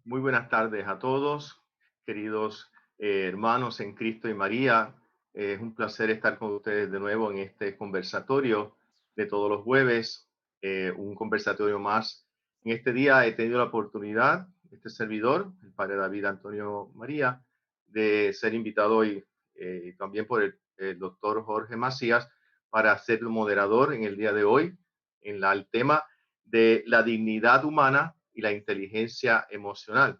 Muy buenas tardes a todos, queridos hermanos en Cristo y María. Es un placer estar con ustedes de nuevo en este conversatorio de todos los jueves, un conversatorio más. En este día he tenido la oportunidad, este servidor, el padre David Antonio María, de ser invitado hoy también por el doctor Jorge Macías para ser el moderador en el día de hoy el tema de la dignidad humana y la inteligencia emocional.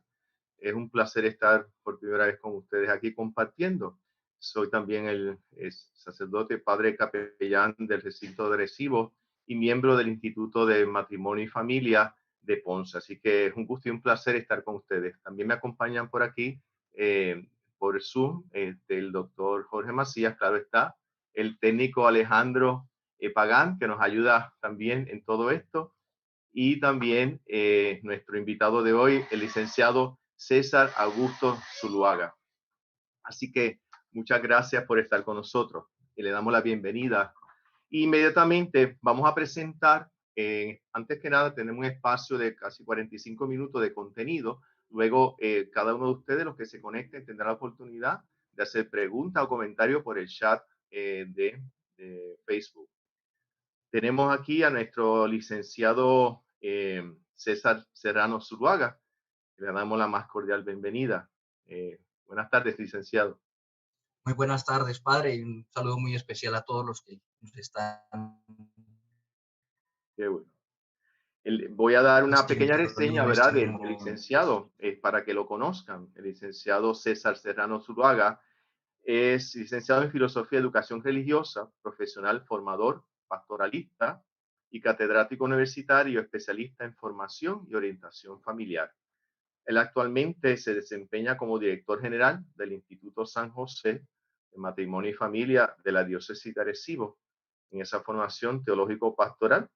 Es un placer estar por primera vez con ustedes aquí compartiendo. Soy también el sacerdote, padre capellán del recinto de Arecibo y miembro del Instituto de Matrimonio y Familia de Ponce. Así que es un gusto y un placer estar con ustedes. También me acompañan por aquí, por Zoom, el doctor Jorge Macías, claro está, el técnico Alejandro Pagán, que nos ayuda también en todo esto, y también nuestro invitado de hoy, el licenciado César Augusto Zuluaga. Así que muchas gracias por estar con nosotros y le damos la bienvenida. Inmediatamente vamos a presentar, antes que nada, tenemos un espacio de casi 45 minutos de contenido. Luego, cada uno de ustedes, los que se conecten, tendrá la oportunidad de hacer preguntas o comentarios por el chat de Facebook. Tenemos aquí a nuestro licenciado César Serrano Zuluaga. Le damos la más cordial bienvenida. Buenas tardes, licenciado. Muy buenas tardes, padre, y un saludo muy especial a todos los que nos están Qué bueno. Voy a dar una pequeña reseña, ¿verdad?, del sintonizando. licenciado para que lo conozcan. El licenciado César Serrano Zuluaga es licenciado en Filosofía y Educación Religiosa, profesional formador, pastoralista y catedrático universitario, especialista en formación y orientación familiar. Él actualmente se desempeña como director general del Instituto San José de Matrimonio y Familia de la Diócesis de Arecibo. En esa formación teológico-pastoral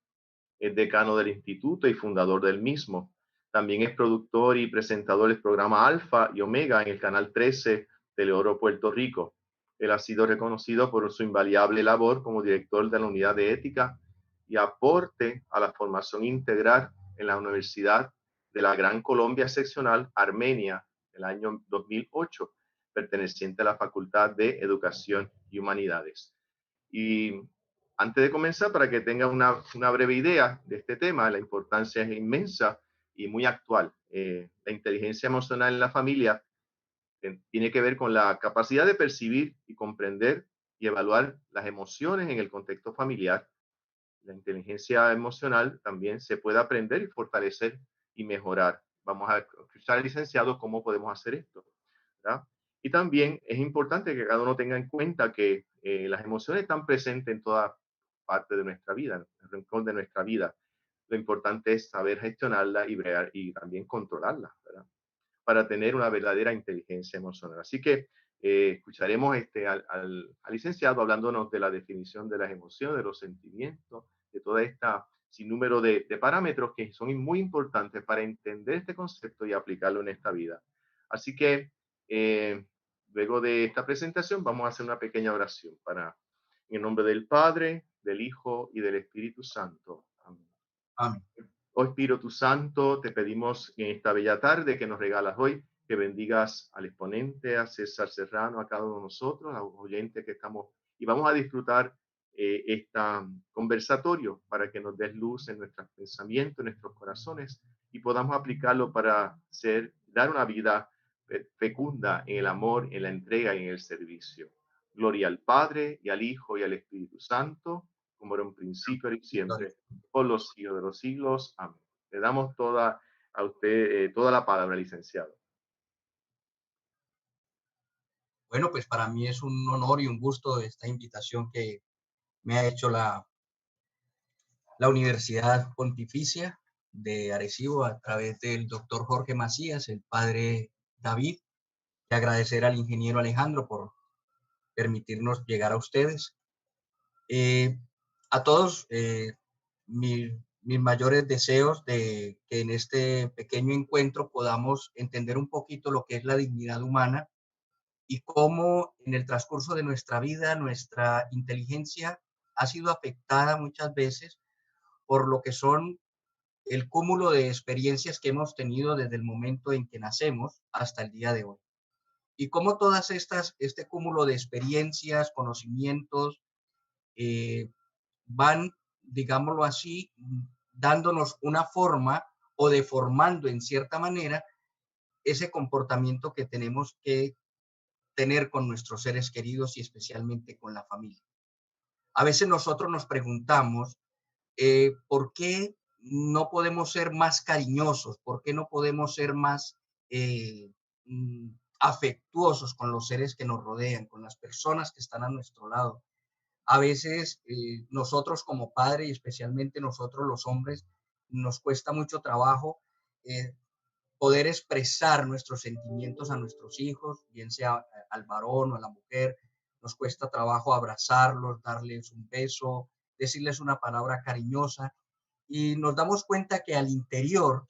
es decano del instituto y fundador del mismo. También es productor y presentador del programa Alfa y Omega en el Canal 13 de Oro, Puerto Rico. Él ha sido reconocido por su invariable labor como director de la Unidad de Ética y aporte a la formación integral en la Universidad de la Gran Colombia Seccional Armenia el año 2008, perteneciente a la Facultad de Educación y Humanidades. Y antes de comenzar, para que tengan una breve idea de este tema, la importancia es inmensa y muy actual. La inteligencia emocional en la familia tiene que ver con la capacidad de percibir y comprender y evaluar las emociones en el contexto familiar. La inteligencia emocional también se puede aprender y fortalecer y mejorar. Vamos a escuchar al licenciado cómo podemos hacer esto, ¿verdad? Y también es importante que cada uno tenga en cuenta que las emociones están presentes en toda parte de nuestra vida, en el rincón de nuestra vida. Lo importante es saber gestionarla y también controlarla, ¿verdad?, para tener una verdadera inteligencia emocional. Así que escucharemos al licenciado hablándonos de la definición de las emociones, de los sentimientos, de toda esta sinnúmero de parámetros que son muy importantes para entender este concepto y aplicarlo en esta vida. Así que luego de esta presentación vamos a hacer una pequeña oración en el nombre del Padre, del Hijo y del Espíritu Santo. Amén. Amén. Oh Espíritu Santo, te pedimos en esta bella tarde que nos regalas hoy, que bendigas al exponente, a César Serrano, a cada uno de nosotros, a los oyentes que estamos, y vamos a disfrutar este conversatorio para que nos des luz en nuestros pensamientos, en nuestros corazones, y podamos aplicarlo para dar una vida fecunda en el amor, en la entrega y en el servicio. Gloria al Padre, y al Hijo, y al Espíritu Santo, como era en principio, ahora y siempre, por los siglos de los siglos. Amén. Le damos a usted toda la palabra, licenciado. Bueno, pues para mí es un honor y un gusto esta invitación que me ha hecho la Universidad Pontificia de Arecibo a través del doctor Jorge Macías, el padre David, y agradecer al ingeniero Alejandro por permitirnos llegar a ustedes. Eh, a todos, mis mayores deseos de que en este pequeño encuentro podamos entender un poquito lo que es la dignidad humana y cómo en el transcurso de nuestra vida nuestra inteligencia ha sido afectada muchas veces por lo que son el cúmulo de experiencias que hemos tenido desde el momento en que nacemos hasta el día de hoy. Y cómo todas estas, este cúmulo de experiencias, conocimientos, eh, van, digámoslo así, dándonos una forma o deformando en cierta manera ese comportamiento que tenemos que tener con nuestros seres queridos y especialmente con la familia. A veces nosotros nos preguntamos, ¿por qué no podemos ser más cariñosos? ¿Por qué no podemos ser más eh, afectuosos con los seres que nos rodean, con las personas que están a nuestro lado? A veces nosotros como padres y especialmente nosotros los hombres nos cuesta mucho trabajo eh, poder expresar nuestros sentimientos a nuestros hijos, bien sea al varón o a la mujer. Nos cuesta trabajo abrazarlos, darles un beso, decirles una palabra cariñosa y nos damos cuenta que al interior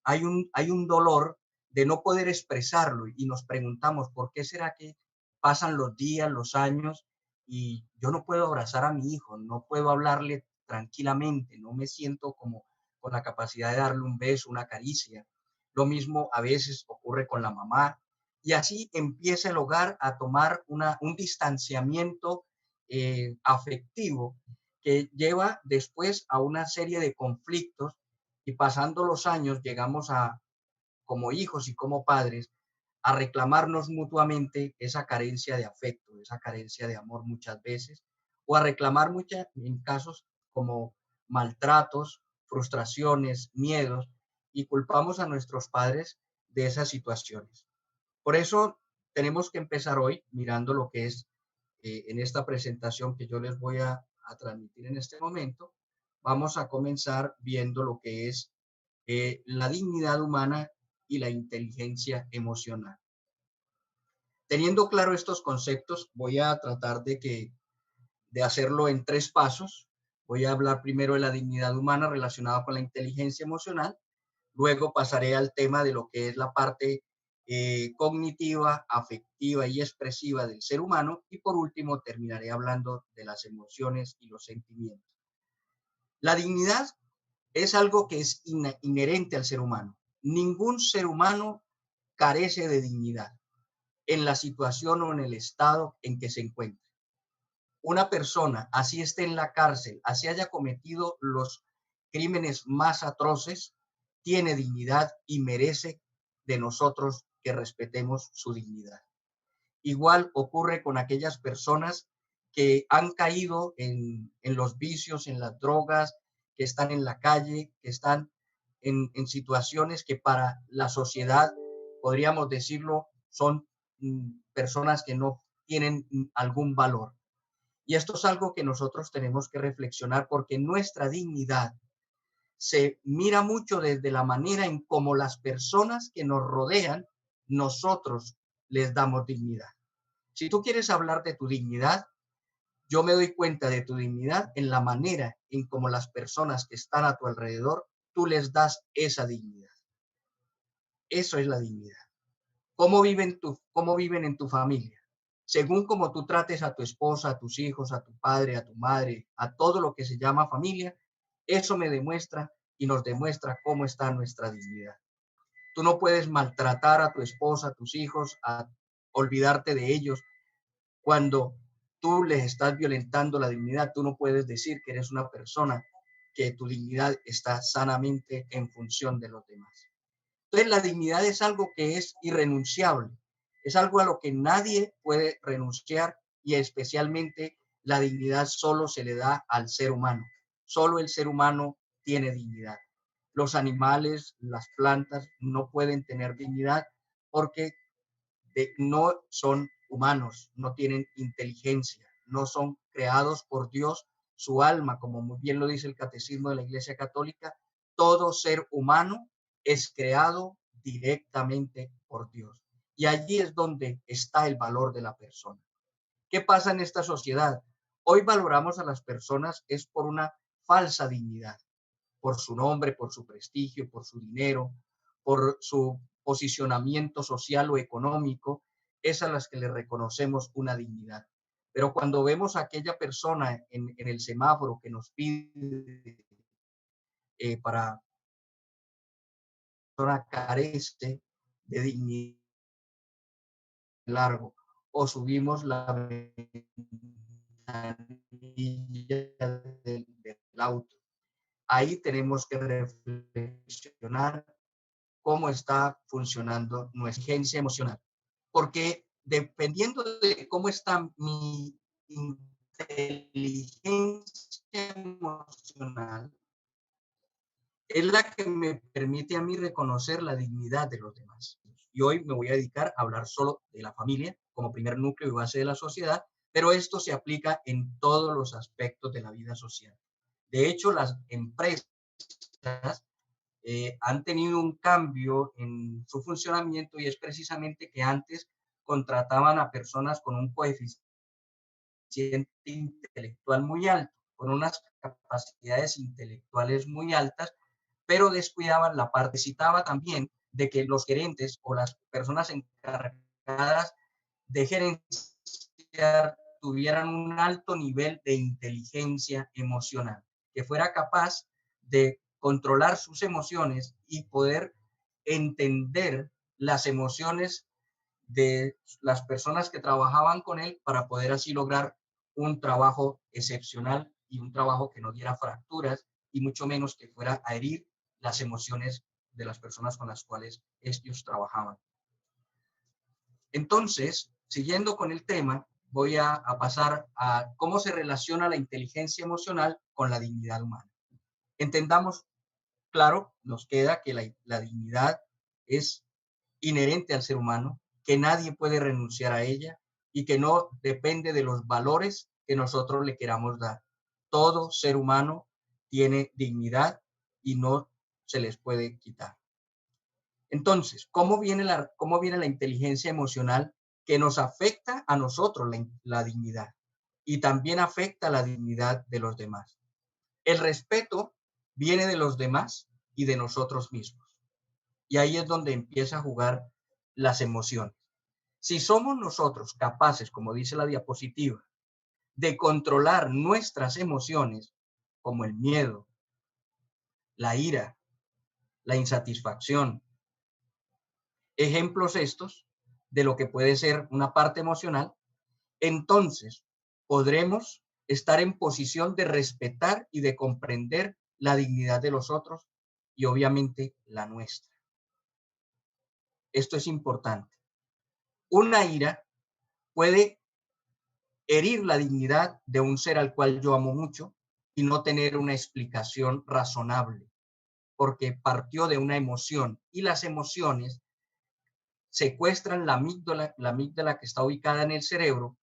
hay un dolor de no poder expresarlo y nos preguntamos por qué será que pasan los días, los años y yo no puedo abrazar a mi hijo, no puedo hablarle tranquilamente, no me siento como con la capacidad de darle un beso, una caricia. Lo mismo a veces ocurre con la mamá y así empieza el hogar a tomar un distanciamiento afectivo que lleva después a una serie de conflictos y pasando los años llegamos a, como hijos y como padres, a reclamarnos mutuamente esa carencia de afecto, esa carencia de amor muchas veces, o a reclamar muchas, en casos como maltratos, frustraciones, miedos, y culpamos a nuestros padres de esas situaciones. Por eso tenemos que empezar hoy mirando lo que es en esta presentación que yo les voy a transmitir en este momento. Vamos a comenzar viendo lo que es la dignidad humana y la inteligencia emocional. Teniendo claro estos conceptos, voy a tratar de hacerlo en tres pasos. Voy a hablar primero de la dignidad humana relacionada con la inteligencia emocional. Luego pasaré al tema de lo que es la parte cognitiva, afectiva y expresiva del ser humano. Y por último, terminaré hablando de las emociones y los sentimientos. La dignidad es algo que es inherente al ser humano. Ningún ser humano carece de dignidad en la situación o en el estado en que se encuentre. Una persona, así esté en la cárcel, así haya cometido los crímenes más atroces, tiene dignidad y merece de nosotros que respetemos su dignidad. Igual ocurre con aquellas personas que han caído en los vicios, en las drogas, que están en la calle, que están en situaciones que para la sociedad, podríamos decirlo, son personas que no tienen algún valor. Y esto es algo que nosotros tenemos que reflexionar porque nuestra dignidad se mira mucho desde la manera en cómo las personas que nos rodean, nosotros les damos dignidad. Si tú quieres hablar de tu dignidad, yo me doy cuenta de tu dignidad en la manera en cómo las personas que están a tu alrededor, tú les das esa dignidad. Eso es la dignidad. Cómo viven en tu familia? Según cómo tú trates a tu esposa, a tus hijos, a tu padre, a tu madre, a todo lo que se llama familia, eso me demuestra y nos demuestra cómo está nuestra dignidad. Tú no puedes maltratar a tu esposa, a tus hijos, a olvidarte de ellos. Cuando tú les estás violentando la dignidad, tú no puedes decir que eres una persona que tu dignidad está sanamente en función de los demás. Entonces, la dignidad es algo que es irrenunciable, es algo a lo que nadie puede renunciar y especialmente la dignidad solo se le da al ser humano. Solo el ser humano tiene dignidad. Los animales, las plantas no pueden tener dignidad porque no son humanos, no tienen inteligencia, no son creados por Dios. Su alma, como muy bien lo dice el Catecismo de la Iglesia Católica, todo ser humano es creado directamente por Dios. Y allí es donde está el valor de la persona. ¿Qué pasa en esta sociedad? Hoy valoramos a las personas es por una falsa dignidad, por su nombre, por su prestigio, por su dinero, por su posicionamiento social o económico, es a las que le reconocemos una dignidad. Pero cuando vemos a aquella persona en el semáforo que nos pide para persona carece de dignidad largo o subimos la ventanilla del auto. Ahí tenemos que reflexionar cómo está funcionando nuestra inteligencia emocional, porque dependiendo de cómo está mi inteligencia emocional, es la que me permite a mí reconocer la dignidad de los demás. Y hoy me voy a dedicar a hablar solo de la familia como primer núcleo y base de la sociedad, pero esto se aplica en todos los aspectos de la vida social. De hecho, las empresas han tenido un cambio en su funcionamiento y es precisamente que antes contrataban a personas con un coeficiente intelectual muy alto, con unas capacidades intelectuales muy altas, pero descuidaban la parte, citaba también de que los gerentes o las personas encargadas de gerenciar tuvieran un alto nivel de inteligencia emocional, que fuera capaz de controlar sus emociones y poder entender las emociones de las personas que trabajaban con él para poder así lograr un trabajo excepcional y un trabajo que no diera fracturas y mucho menos que fuera a herir las emociones de las personas con las cuales ellos trabajaban. Entonces, siguiendo con el tema, voy a pasar a cómo se relaciona la inteligencia emocional con la dignidad humana. Entendamos, claro, nos queda que la dignidad es inherente al ser humano, que nadie puede renunciar a ella y que no depende de los valores que nosotros le queramos dar. Todo ser humano tiene dignidad y no se les puede quitar. Entonces, cómo viene la inteligencia emocional que nos afecta a nosotros la dignidad y también afecta la dignidad de los demás? El respeto viene de los demás y de nosotros mismos. Y ahí es donde empieza a jugar las emociones. Si somos nosotros capaces, como dice la diapositiva, de controlar nuestras emociones, como el miedo, la ira, la insatisfacción, ejemplos estos de lo que puede ser una parte emocional, entonces podremos estar en posición de respetar y de comprender la dignidad de los otros y obviamente la nuestra. Esto es importante. Una ira puede herir la dignidad de un ser al cual yo amo mucho y no tener una explicación razonable, porque partió de una emoción y las emociones secuestran la amígdala que está ubicada en el cerebro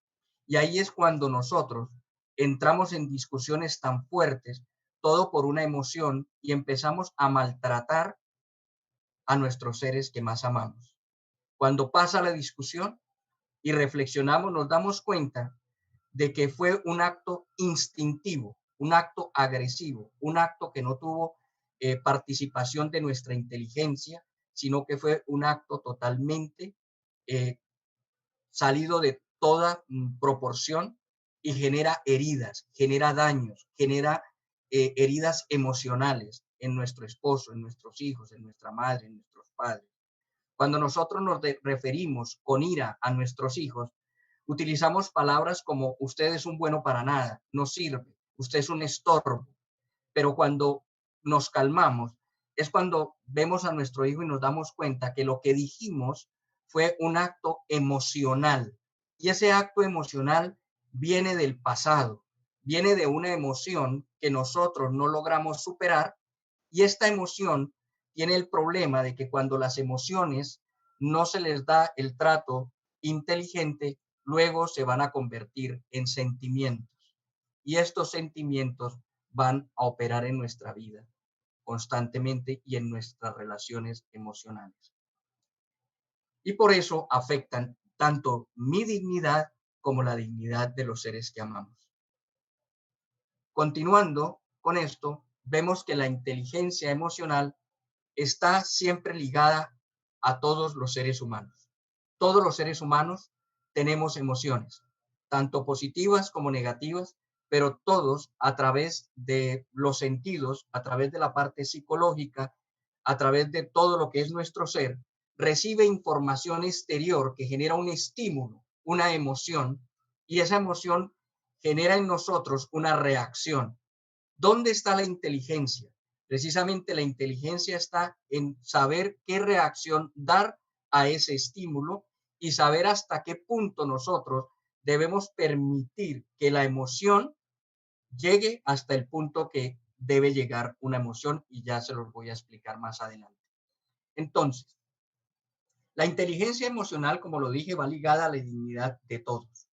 y ahí es cuando nosotros entramos en discusiones tan fuertes, todo por una emoción y empezamos a maltratar a nuestros seres que más amamos. Cuando pasa la discusión y reflexionamos, nos damos cuenta de que fue un acto instintivo, un acto agresivo, un acto que no tuvo participación de nuestra inteligencia, sino que fue un acto totalmente eh, salido de toda proporción y genera heridas, genera daños, genera heridas emocionales en nuestro esposo, en nuestros hijos, en nuestra madre, en nuestros padres. Cuando nosotros nos referimos con ira a nuestros hijos, utilizamos palabras como usted es un bueno para nada, no sirve, usted es un estorbo. Pero cuando nos calmamos, es cuando vemos a nuestro hijo y nos damos cuenta que lo que dijimos fue un acto emocional. Y ese acto emocional viene del pasado, viene de una emoción que nosotros no logramos superar. Y esta emoción tiene el problema de que cuando las emociones no se les da el trato inteligente, luego se van a convertir en sentimientos. Y estos sentimientos van a operar en nuestra vida constantemente y en nuestras relaciones emocionales. Y por eso afectan tanto mi dignidad como la dignidad de los seres que amamos. Continuando con esto, vemos que la inteligencia emocional está siempre ligada a todos los seres humanos. Todos los seres humanos tenemos emociones, tanto positivas como negativas, pero todos a través de los sentidos, a través de la parte psicológica, a través de todo lo que es nuestro ser, recibe información exterior que genera un estímulo, una emoción, y esa emoción genera en nosotros una reacción. ¿Dónde está la inteligencia? Precisamente la inteligencia está en saber qué reacción dar a ese estímulo y saber hasta qué punto nosotros debemos permitir que la emoción llegue hasta el punto que debe llegar una emoción, y ya se los voy a explicar más adelante. Entonces, la inteligencia emocional, como lo dije, va ligada a la dignidad de todos.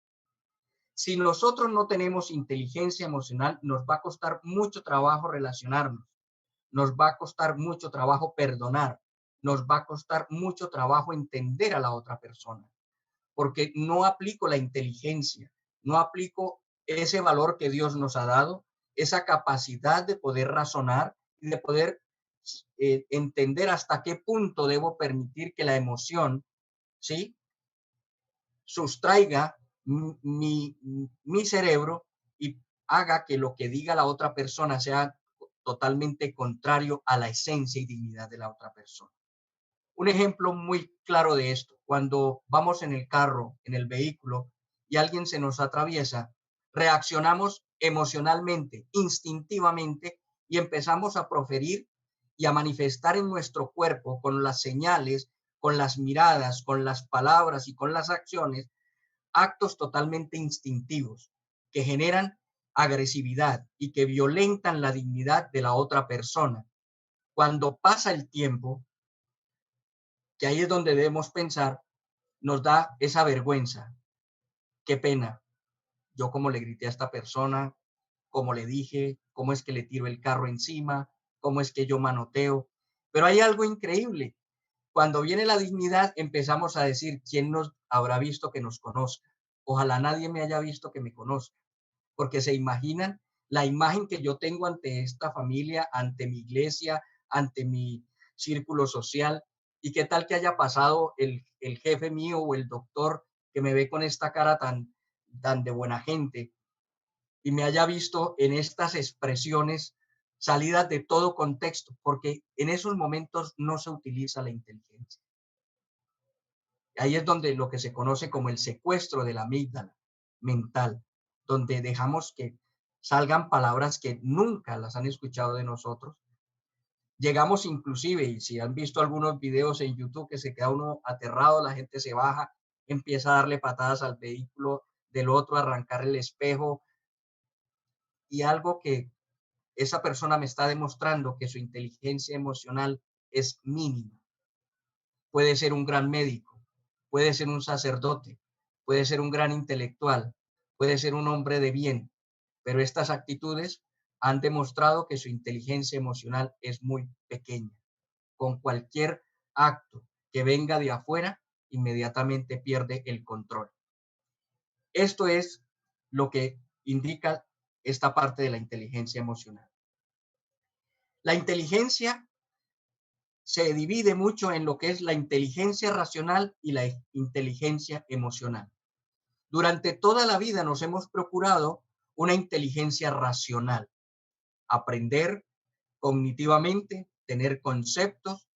Si nosotros no tenemos inteligencia emocional, nos va a costar mucho trabajo relacionarnos, nos va a costar mucho trabajo perdonar, nos va a costar mucho trabajo entender a la otra persona, porque no aplico la inteligencia, no aplico ese valor que Dios nos ha dado, esa capacidad de poder razonar y de poder entender hasta qué punto debo permitir que la emoción, ¿sí?, sustraiga mi cerebro y haga que lo que diga la otra persona sea totalmente contrario a la esencia y dignidad de la otra persona. Un ejemplo muy claro de esto: cuando vamos en el carro, en el vehículo, y alguien se nos atraviesa, reaccionamos emocionalmente, instintivamente, y empezamos a proferir y a manifestar en nuestro cuerpo, con las señales, con las miradas, con las palabras y con las acciones, actos totalmente instintivos que generan agresividad y que violentan la dignidad de la otra persona. Cuando pasa el tiempo, que ahí es donde debemos pensar, nos da esa vergüenza. Qué pena. Yo cómo le grité a esta persona, cómo le dije, cómo es que le tiro el carro encima, cómo es que yo manoteo. Pero hay algo increíble. Cuando viene la dignidad, empezamos a decir: ¿quién nos habrá visto que nos conozca? Ojalá nadie me haya visto que me conozca, porque se imaginan la imagen que yo tengo ante esta familia, ante mi iglesia, ante mi círculo social. Y qué tal que haya pasado el jefe mío o el doctor, que me ve con esta cara tan de buena gente, y me haya visto en estas expresiones salidas de todo contexto, porque en esos momentos no se utiliza la inteligencia. Ahí es donde lo que se conoce como el secuestro de la amígdala mental, donde dejamos que salgan palabras que nunca las han escuchado de nosotros. Llegamos inclusive, y si han visto algunos videos en YouTube, que se queda uno aterrado, la gente se baja, empieza a darle patadas al vehículo del otro, a arrancar el espejo, y algo que esa persona me está demostrando, que su inteligencia emocional es mínima. Puede ser un gran médico, puede ser un sacerdote, puede ser un gran intelectual, puede ser un hombre de bien, pero estas actitudes han demostrado que su inteligencia emocional es muy pequeña. Con cualquier acto que venga de afuera, inmediatamente pierde el control. Esto es lo que indica esta parte de la inteligencia emocional. La inteligencia se divide mucho en lo que es la inteligencia racional y la inteligencia emocional. Durante toda la vida nos hemos procurado una inteligencia racional, aprender cognitivamente, tener conceptos,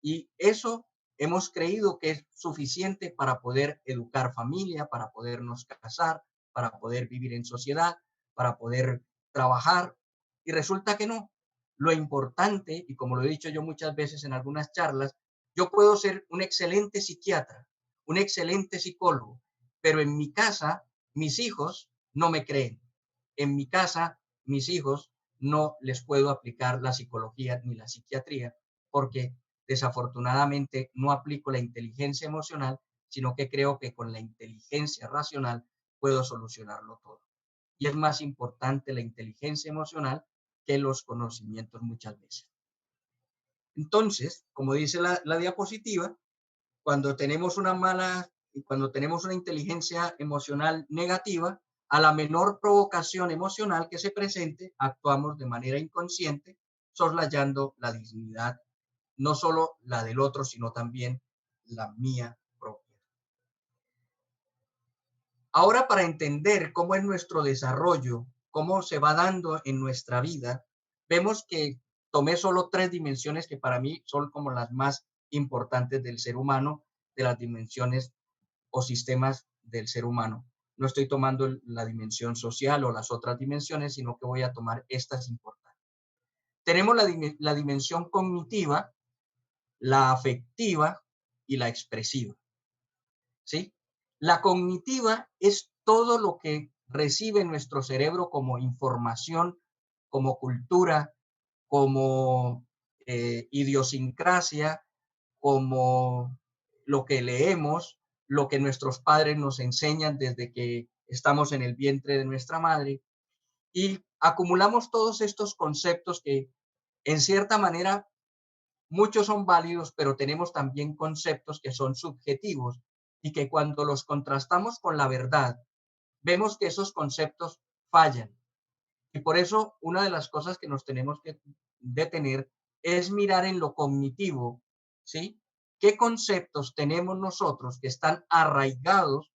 y eso hemos creído que es suficiente para poder educar familia, para podernos casar, para poder vivir en sociedad, para poder trabajar, y resulta que no. Lo importante, y como lo he dicho yo muchas veces en algunas charlas, yo puedo ser un excelente psiquiatra, un excelente psicólogo, pero en mi casa mis hijos no me creen. En mi casa mis hijos no les puedo aplicar la psicología ni la psiquiatría, porque desafortunadamente no aplico la inteligencia emocional, sino que creo que con la inteligencia racional puedo solucionarlo todo. Y es más importante la inteligencia emocional que los conocimientos muchas veces. Entonces, como dice la diapositiva, cuando tenemos cuando tenemos una inteligencia emocional negativa, a la menor provocación emocional que se presente, actuamos de manera inconsciente, soslayando la dignidad, no solo la del otro, sino también la mía propia. Ahora, para entender cómo es nuestro desarrollo, cómo se va dando en nuestra vida, vemos que tomé solo 3 dimensiones que para mí son como las más importantes del ser humano, de las dimensiones o sistemas del ser humano. No estoy tomando la dimensión social o las otras dimensiones, sino que voy a tomar estas importantes. Tenemos la dimensión cognitiva, la afectiva y la expresiva, ¿sí? La cognitiva es todo lo que recibe nuestro cerebro como información, como cultura, como idiosincrasia, como lo que leemos, lo que nuestros padres nos enseñan desde que estamos en el vientre de nuestra madre, y acumulamos todos estos conceptos que en cierta manera muchos son válidos, pero tenemos también conceptos que son subjetivos y que cuando los contrastamos con la verdad, vemos que esos conceptos fallan. Y por eso una de las cosas que nos tenemos que detener es mirar en lo cognitivo, ¿sí? ¿Qué conceptos tenemos nosotros que están arraigados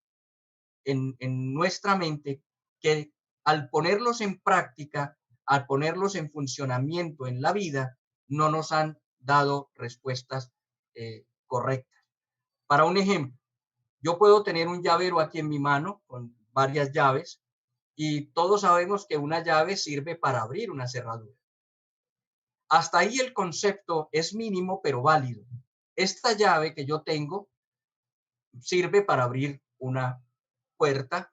en nuestra mente que al ponerlos en práctica, al ponerlos en funcionamiento en la vida, no nos han dado respuestas correctas? Para un ejemplo, yo puedo tener un llavero aquí en mi mano con varias llaves y todos sabemos que una llave sirve para abrir una cerradura. Hasta ahí el concepto es mínimo, pero válido. Esta llave que yo tengo sirve para abrir una puerta,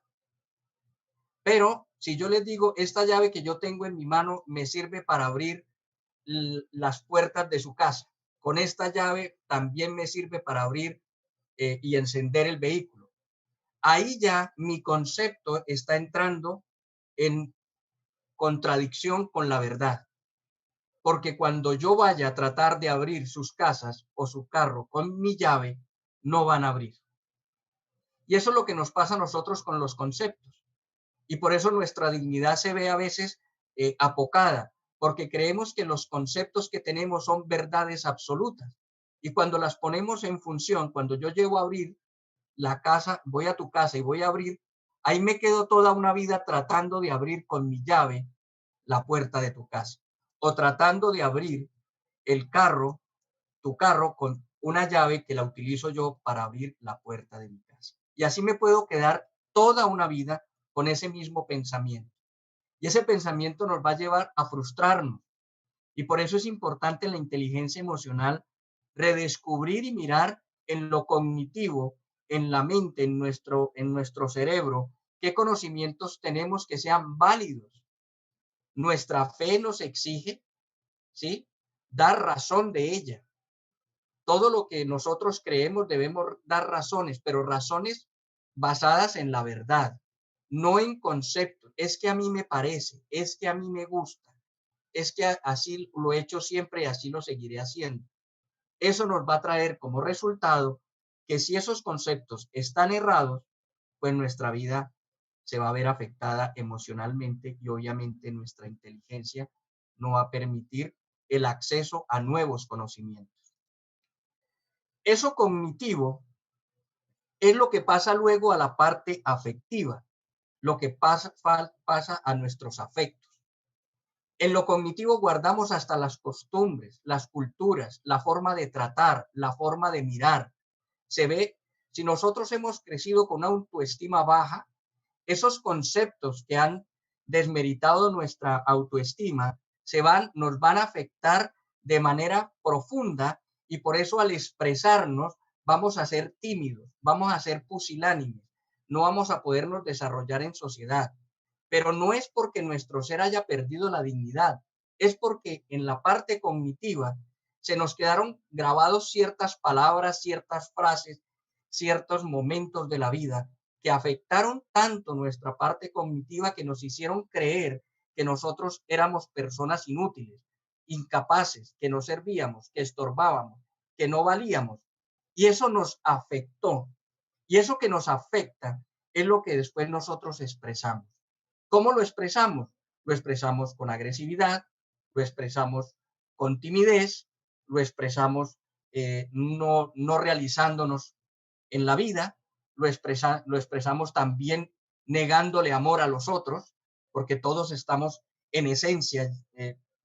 pero si yo les digo, esta llave que yo tengo en mi mano me sirve para abrir las puertas de su casa, con esta llave también me sirve para abrir y encender el vehículo. Ahí ya mi concepto está entrando en contradicción con la verdad, porque cuando yo vaya a tratar de abrir sus casas o su carro con mi llave, no van a abrir. Y eso es lo que nos pasa a nosotros con los conceptos. Y por eso nuestra dignidad se ve a veces apocada, porque creemos que los conceptos que tenemos son verdades absolutas. Y cuando las ponemos en función, cuando yo llego a abrir la casa, voy a tu casa y voy a abrir, ahí me quedo toda una vida tratando de abrir con mi llave la puerta de tu casa o tratando de abrir el carro, tu carro con una llave que la utilizo yo para abrir la puerta de mi casa. Y así me puedo quedar toda una vida con ese mismo pensamiento. Y ese pensamiento nos va a llevar a frustrarnos. Y por eso es importante en la inteligencia emocional redescubrir y mirar en lo cognitivo, en la mente, en nuestro cerebro, qué conocimientos tenemos que sean válidos. Nuestra fe nos exige, ¿sí?, dar razón de ella. Todo lo que nosotros creemos debemos dar razones, pero razones basadas en la verdad, no en conceptos. Es que a mí me parece, es que a mí me gusta, es que así lo he hecho siempre y así lo seguiré haciendo. Eso nos va a traer como resultado que si esos conceptos están errados, pues nuestra vida se va a ver afectada emocionalmente y obviamente nuestra inteligencia no va a permitir el acceso a nuevos conocimientos. Eso cognitivo es lo que pasa luego a la parte afectiva, lo que pasa a nuestros afectos. En lo cognitivo guardamos hasta las costumbres, las culturas, la forma de tratar, la forma de mirar. Se ve, si nosotros hemos crecido con una autoestima baja, esos conceptos que han desmeritado nuestra autoestima nos van a afectar de manera profunda y por eso al expresarnos vamos a ser tímidos, vamos a ser pusilánimes, no vamos a podernos desarrollar en sociedad. Pero no es porque nuestro ser haya perdido la dignidad, es porque en la parte cognitiva se nos quedaron grabados ciertas palabras, ciertas frases, ciertos momentos de la vida que afectaron tanto nuestra parte cognitiva que nos hicieron creer que nosotros éramos personas inútiles, incapaces, que no servíamos, que estorbábamos, que no valíamos. Y eso nos afectó. Y eso que nos afecta es lo que después nosotros expresamos. ¿Cómo lo expresamos? Lo expresamos con agresividad, lo expresamos con timidez, lo expresamos no realizándonos en la vida, lo expresamos también negándole amor a los otros, porque todos estamos en esencia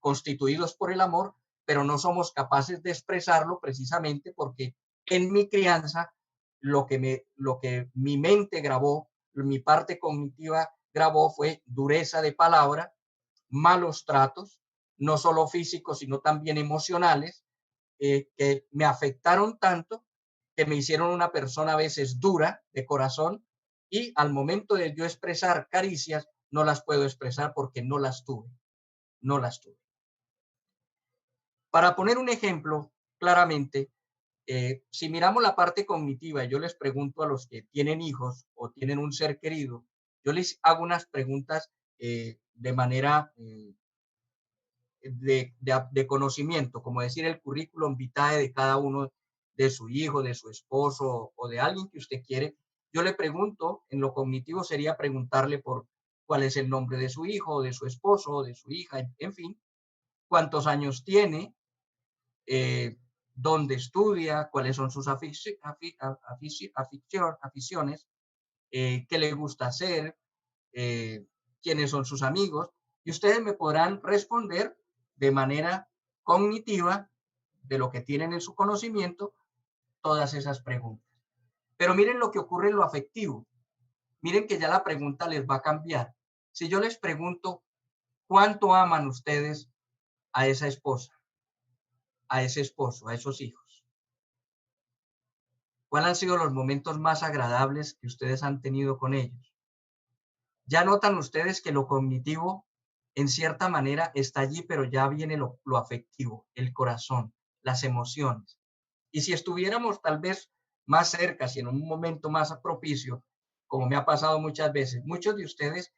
constituidos por el amor, pero no somos capaces de expresarlo precisamente porque en mi crianza lo que mi mente grabó, mi parte cognitiva grabó fue dureza de palabra, malos tratos, no solo físicos, sino también emocionales, que me afectaron tanto que me hicieron una persona a veces dura de corazón y al momento de yo expresar caricias, no las puedo expresar porque no las tuve, no las tuve. Para poner un ejemplo, claramente, si miramos la parte cognitiva, yo les pregunto a los que tienen hijos o tienen un ser querido, yo les hago unas preguntas de manera de conocimiento, como decir el currículum vitae de cada uno, de su hijo, de su esposo o de alguien que usted quiere. Yo le pregunto, en lo cognitivo sería preguntarle por cuál es el nombre de su hijo, o de su esposo, o de su hija, en fin, cuántos años tiene, dónde estudia, cuáles son sus aficiones, qué le gusta hacer, quiénes son sus amigos, y ustedes me podrán responder de manera cognitiva de lo que tienen en su conocimiento todas esas preguntas. Pero miren lo que ocurre en lo afectivo. Miren que ya la pregunta les va a cambiar. Si yo les pregunto, ¿cuánto aman ustedes a esa esposa, a ese esposo, a esos hijos? ¿Cuáles han sido los momentos más agradables que ustedes han tenido con ellos? Ya notan ustedes que lo cognitivo, en cierta manera, está allí, pero ya viene lo afectivo, el corazón, las emociones. Y si estuviéramos tal vez más cerca, si en un momento más propicio, como me ha pasado muchas veces, muchos de ustedes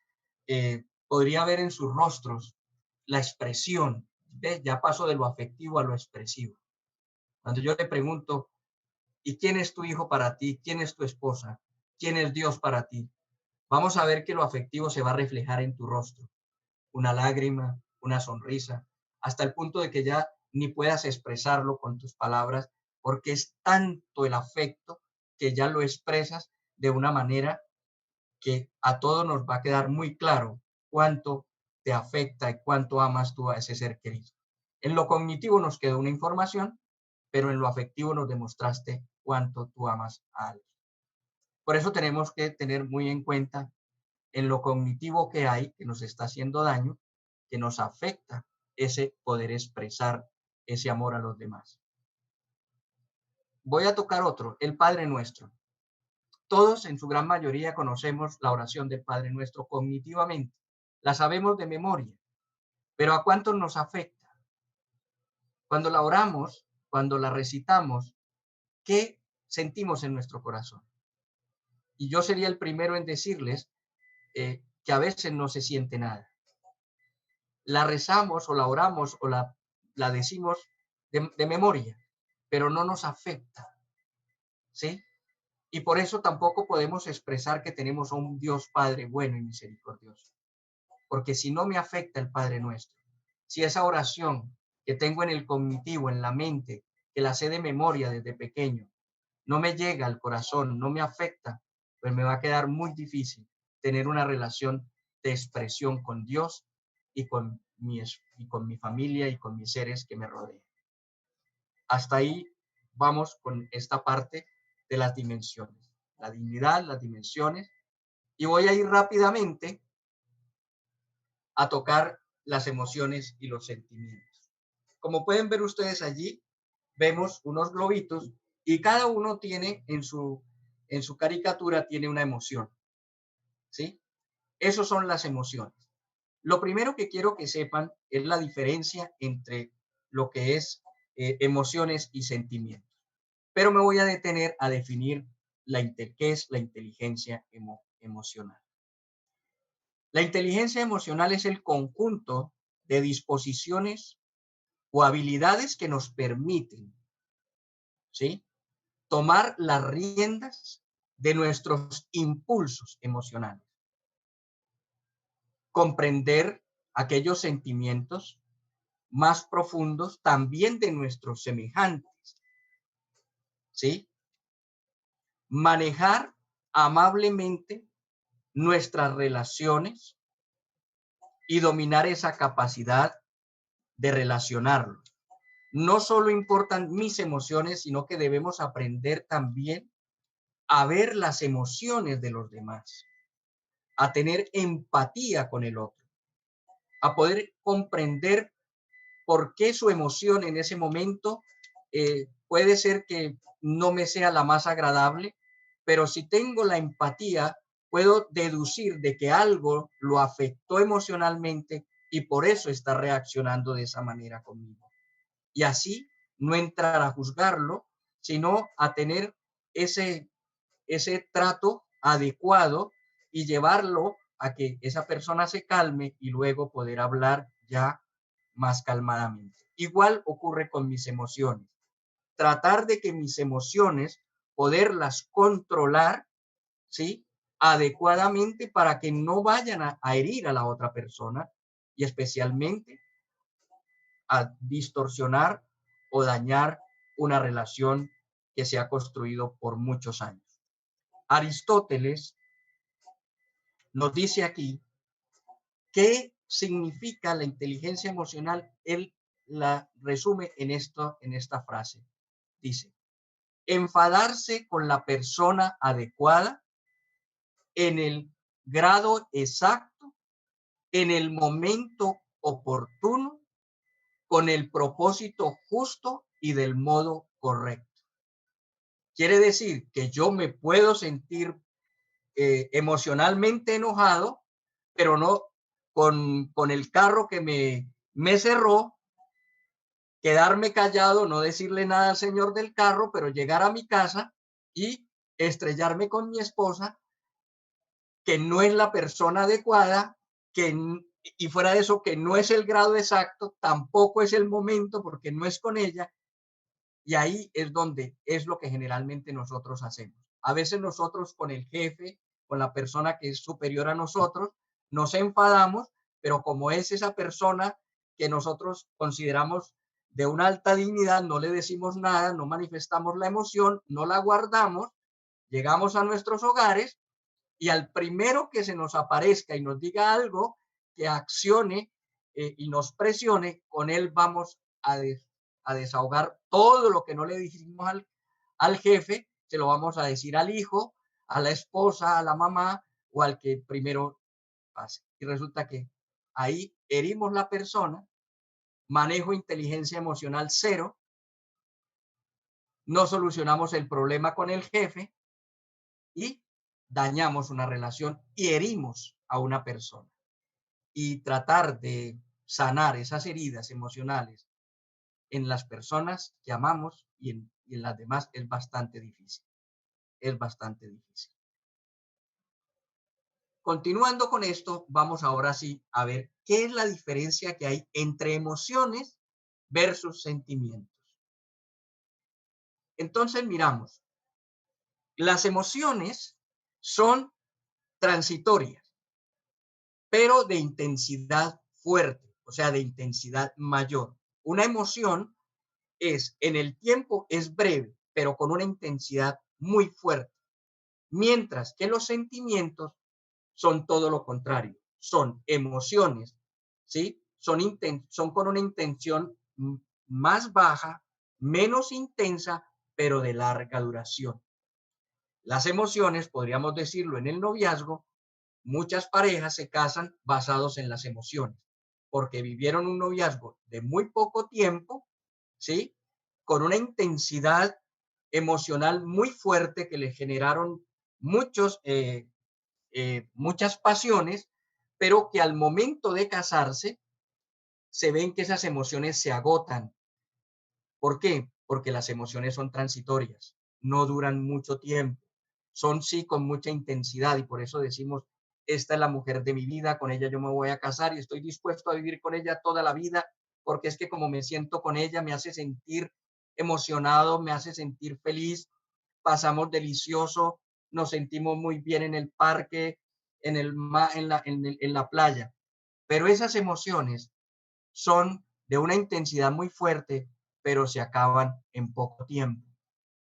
podría ver en sus rostros la expresión, ¿ves? Ya paso de lo afectivo a lo expresivo. Cuando yo le pregunto, ¿y quién es tu hijo para ti? ¿Quién es tu esposa? ¿Quién es Dios para ti? Vamos a ver que lo afectivo se va a reflejar en tu rostro. Una lágrima, una sonrisa, hasta el punto de que ya ni puedas expresarlo con tus palabras, porque es tanto el afecto que ya lo expresas de una manera que a todos nos va a quedar muy claro cuánto te afecta y cuánto amas tú a ese ser querido. En lo cognitivo nos quedó una información, pero en lo afectivo nos demostraste cuánto tú amas a alguien. Por eso tenemos que tener muy en cuenta en lo cognitivo que hay, que nos está haciendo daño, que nos afecta ese poder expresar ese amor a los demás. Voy a tocar otro, el Padre Nuestro. Todos en su gran mayoría conocemos la oración del Padre Nuestro cognitivamente, la sabemos de memoria, pero ¿a cuántos nos afecta? Cuando la oramos, cuando la recitamos, ¿qué sentimos en nuestro corazón? Y yo sería el primero en decirles que a veces no se siente nada. La rezamos o la oramos o la decimos de memoria, pero no nos afecta, ¿sí? Y por eso tampoco podemos expresar que tenemos a un Dios Padre bueno y misericordioso. Porque si no me afecta el Padre Nuestro, si esa oración que tengo en el cognitivo, en la mente, que la sé de memoria desde pequeño, no me llega al corazón, no me afecta, pues me va a quedar muy difícil tener una relación de expresión con Dios y con mi familia y con mis seres que me rodean. Hasta ahí vamos con esta parte de las dimensiones, la dignidad, las dimensiones, y voy a ir rápidamente a tocar las emociones y los sentimientos. Como pueden ver ustedes allí, vemos unos globitos y cada uno tiene en su caricatura tiene una emoción, ¿sí? Esas son las emociones. Lo primero que quiero que sepan es la diferencia entre lo que es emociones y sentimientos. Pero me voy a detener a definir qué es la inteligencia emocional. La inteligencia emocional es el conjunto de disposiciones o habilidades que nos permiten, ¿sí?, tomar las riendas de nuestros impulsos emocionales, comprender aquellos sentimientos más profundos también de nuestros semejantes, ¿sí? Manejar amablemente nuestras relaciones y dominar esa capacidad de relacionarlo. No solo importan mis emociones, sino que debemos aprender también a ver las emociones de los demás, a tener empatía con el otro, a poder comprender por qué su emoción en ese momento puede ser que no me sea la más agradable, pero si tengo la empatía, puedo deducir de que algo lo afectó emocionalmente y por eso está reaccionando de esa manera conmigo. Y así no entrar a juzgarlo, sino a tener ese, ese trato adecuado y llevarlo a que esa persona se calme y luego poder hablar ya más calmadamente. Igual ocurre con mis emociones. Tratar de que mis emociones, poderlas controlar, ¿sí? Adecuadamente para que no vayan a herir a la otra persona y especialmente a distorsionar o dañar una relación que se ha construido por muchos años. Aristóteles nos dice aquí qué significa la inteligencia emocional. Él la resume en esta frase. Dice, enfadarse con la persona adecuada en el grado exacto, en el momento oportuno, con el propósito justo y del modo correcto. Quiere decir que yo me puedo sentir emocionalmente enojado, pero no con el carro que me cerró, quedarme callado, no decirle nada al señor del carro, pero llegar a mi casa y estrellarme con mi esposa, que no es la persona adecuada, y fuera de eso, que no es el grado exacto, tampoco es el momento porque no es con ella. Y ahí es donde es lo que generalmente nosotros hacemos. A veces nosotros con el jefe, con la persona que es superior a nosotros, nos enfadamos, pero como es esa persona que nosotros consideramos de una alta dignidad, no le decimos nada, no manifestamos la emoción, no la guardamos, llegamos a nuestros hogares y al primero que se nos aparezca y nos diga algo que accione y nos presione, con él vamos a desahogar todo lo que no le dijimos al jefe, se lo vamos a decir al hijo, a la esposa, a la mamá o al que primero pase. Y resulta que ahí herimos la persona, manejo inteligencia emocional cero, no solucionamos el problema con el jefe y dañamos una relación y herimos a una persona. Y tratar de sanar esas heridas emocionales en las personas que amamos y en las demás es bastante difícil. Es bastante difícil. Continuando con esto, vamos ahora sí a ver qué es la diferencia que hay entre emociones versus sentimientos. Entonces miramos, las emociones son transitorias, pero de intensidad fuerte, o sea, de intensidad mayor. Una emoción es en el tiempo es breve, pero con una intensidad muy fuerte, mientras que los sentimientos son todo lo contrario, son emociones, ¿sí? Son con una intención más baja, menos intensa, pero de larga duración. Las emociones, podríamos decirlo en el noviazgo, muchas parejas se casan basados en las emociones, porque vivieron un noviazgo de muy poco tiempo, ¿sí? Con una intensidad emocional muy fuerte que le generaron muchas pasiones, pero que al momento de casarse se ven que esas emociones se agotan. ¿Por qué? Porque las emociones son transitorias, no duran mucho tiempo, son sí con mucha intensidad y por eso decimos, esta es la mujer de mi vida, con ella yo me voy a casar y estoy dispuesto a vivir con ella toda la vida, porque es que como me siento con ella me hace sentir emocionado, me hace sentir feliz, pasamos delicioso, nos sentimos muy bien en el parque, en la playa, pero esas emociones son de una intensidad muy fuerte, pero se acaban en poco tiempo.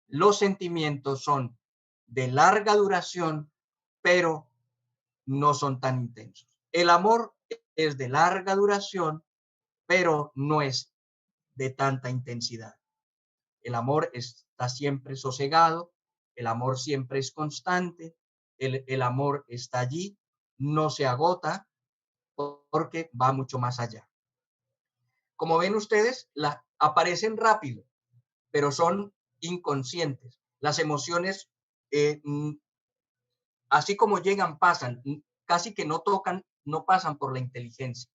Los sentimientos son de larga duración, pero no son tan intensos. El amor es de larga duración, pero no es de tanta intensidad. El amor está siempre sosegado, el amor siempre es constante, el amor está allí, no se agota porque va mucho más allá. Como ven ustedes, aparecen rápido, pero son inconscientes. Las emociones, eh, así como llegan, pasan, casi que no tocan, no pasan por la inteligencia.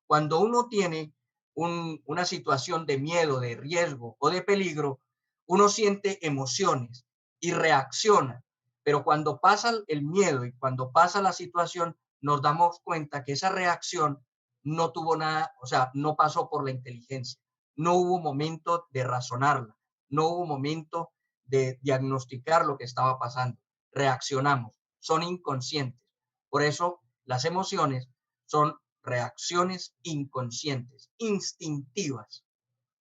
Cuando uno tiene una situación de miedo, de riesgo o de peligro, uno siente emociones y reacciona, pero cuando pasa el miedo y cuando pasa la situación, nos damos cuenta que esa reacción no tuvo nada, o sea, no pasó por la inteligencia, no hubo momento de razonarla, no hubo momento de diagnosticar lo que estaba pasando, reaccionamos, son inconscientes. Por eso las emociones son reacciones inconscientes, instintivas,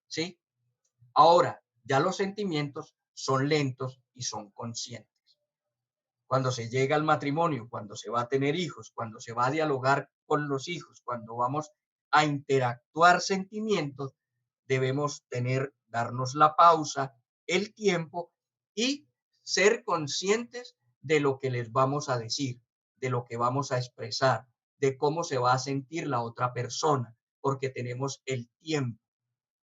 ¿sí? Ahora, ya los sentimientos son lentos y son conscientes. Cuando se llega al matrimonio, cuando se va a tener hijos, cuando se va a dialogar con los hijos, cuando vamos a interactuar sentimientos, debemos darnos la pausa, el tiempo y ser conscientes de lo que les vamos a decir, de lo que vamos a expresar, de cómo se va a sentir la otra persona, porque tenemos el tiempo,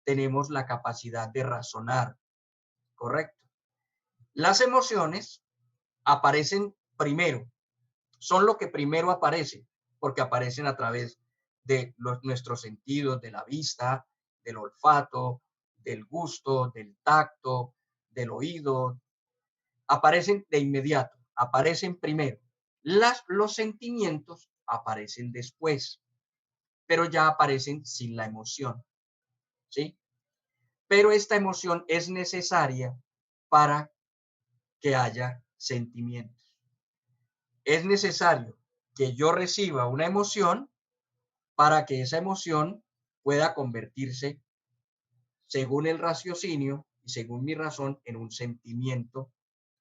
tenemos la capacidad de razonar, ¿correcto? Las emociones aparecen primero, son lo que primero aparece, porque aparecen a través de nuestros sentidos, de la vista, del olfato, del gusto, del tacto, del oído, aparecen de inmediato, aparecen primero. Los sentimientos aparecen después, pero ya aparecen sin la emoción, ¿sí? Pero esta emoción es necesaria para que haya sentimientos. Es necesario que yo reciba una emoción para que esa emoción pueda convertirse, según el raciocinio y según mi razón, en un sentimiento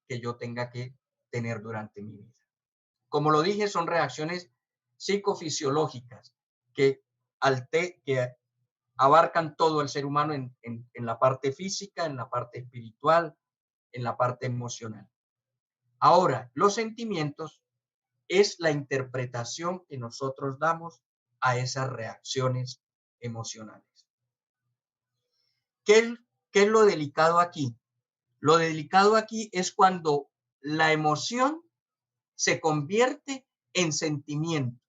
que yo tenga que tener durante mi vida. Como lo dije, son reacciones psicofisiológicas que, que abarcan todo el ser humano en la parte física, en la parte espiritual, en la parte emocional. Ahora, los sentimientos es la interpretación que nosotros damos a esas reacciones emocionales. ¿Qué, ¿Qué es lo delicado aquí? Lo delicado aquí es cuando la emoción se convierte en sentimiento.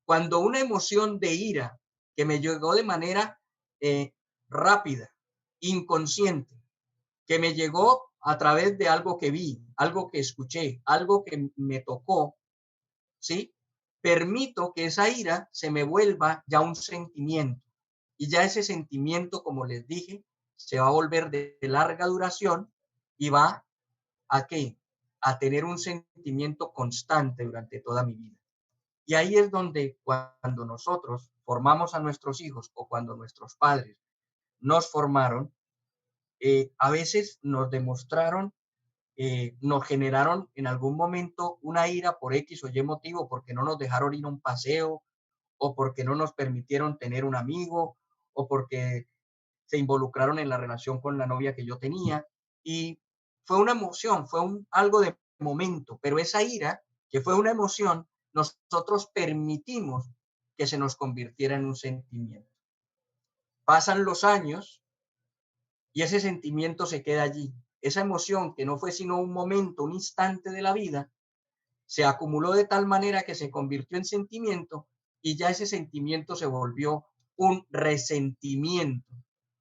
Cuando una emoción de ira que me llegó de manera rápida, inconsciente, que me llegó a través de algo que vi, algo que escuché, algo que me tocó, ¿sí? Permito que esa ira se me vuelva ya un sentimiento. Y ya ese sentimiento, como les dije, se va a volver de larga duración y va a qué? A tener un sentimiento constante durante toda mi vida. Y ahí es donde cuando nosotros formamos a nuestros hijos o cuando nuestros padres nos formaron, a veces nos demostraron, nos generaron en algún momento una ira por X o Y motivo, porque no nos dejaron ir a un paseo, o porque no nos permitieron tener un amigo, o porque se involucraron en la relación con la novia que yo tenía. Y fue una emoción, fue algo de momento, pero esa ira, que fue una emoción, nosotros permitimos que se nos convirtiera en un sentimiento. Pasan los años y ese sentimiento se queda allí. Esa emoción, que no fue sino un momento, un instante de la vida, se acumuló de tal manera que se convirtió en sentimiento y ya ese sentimiento se volvió un resentimiento.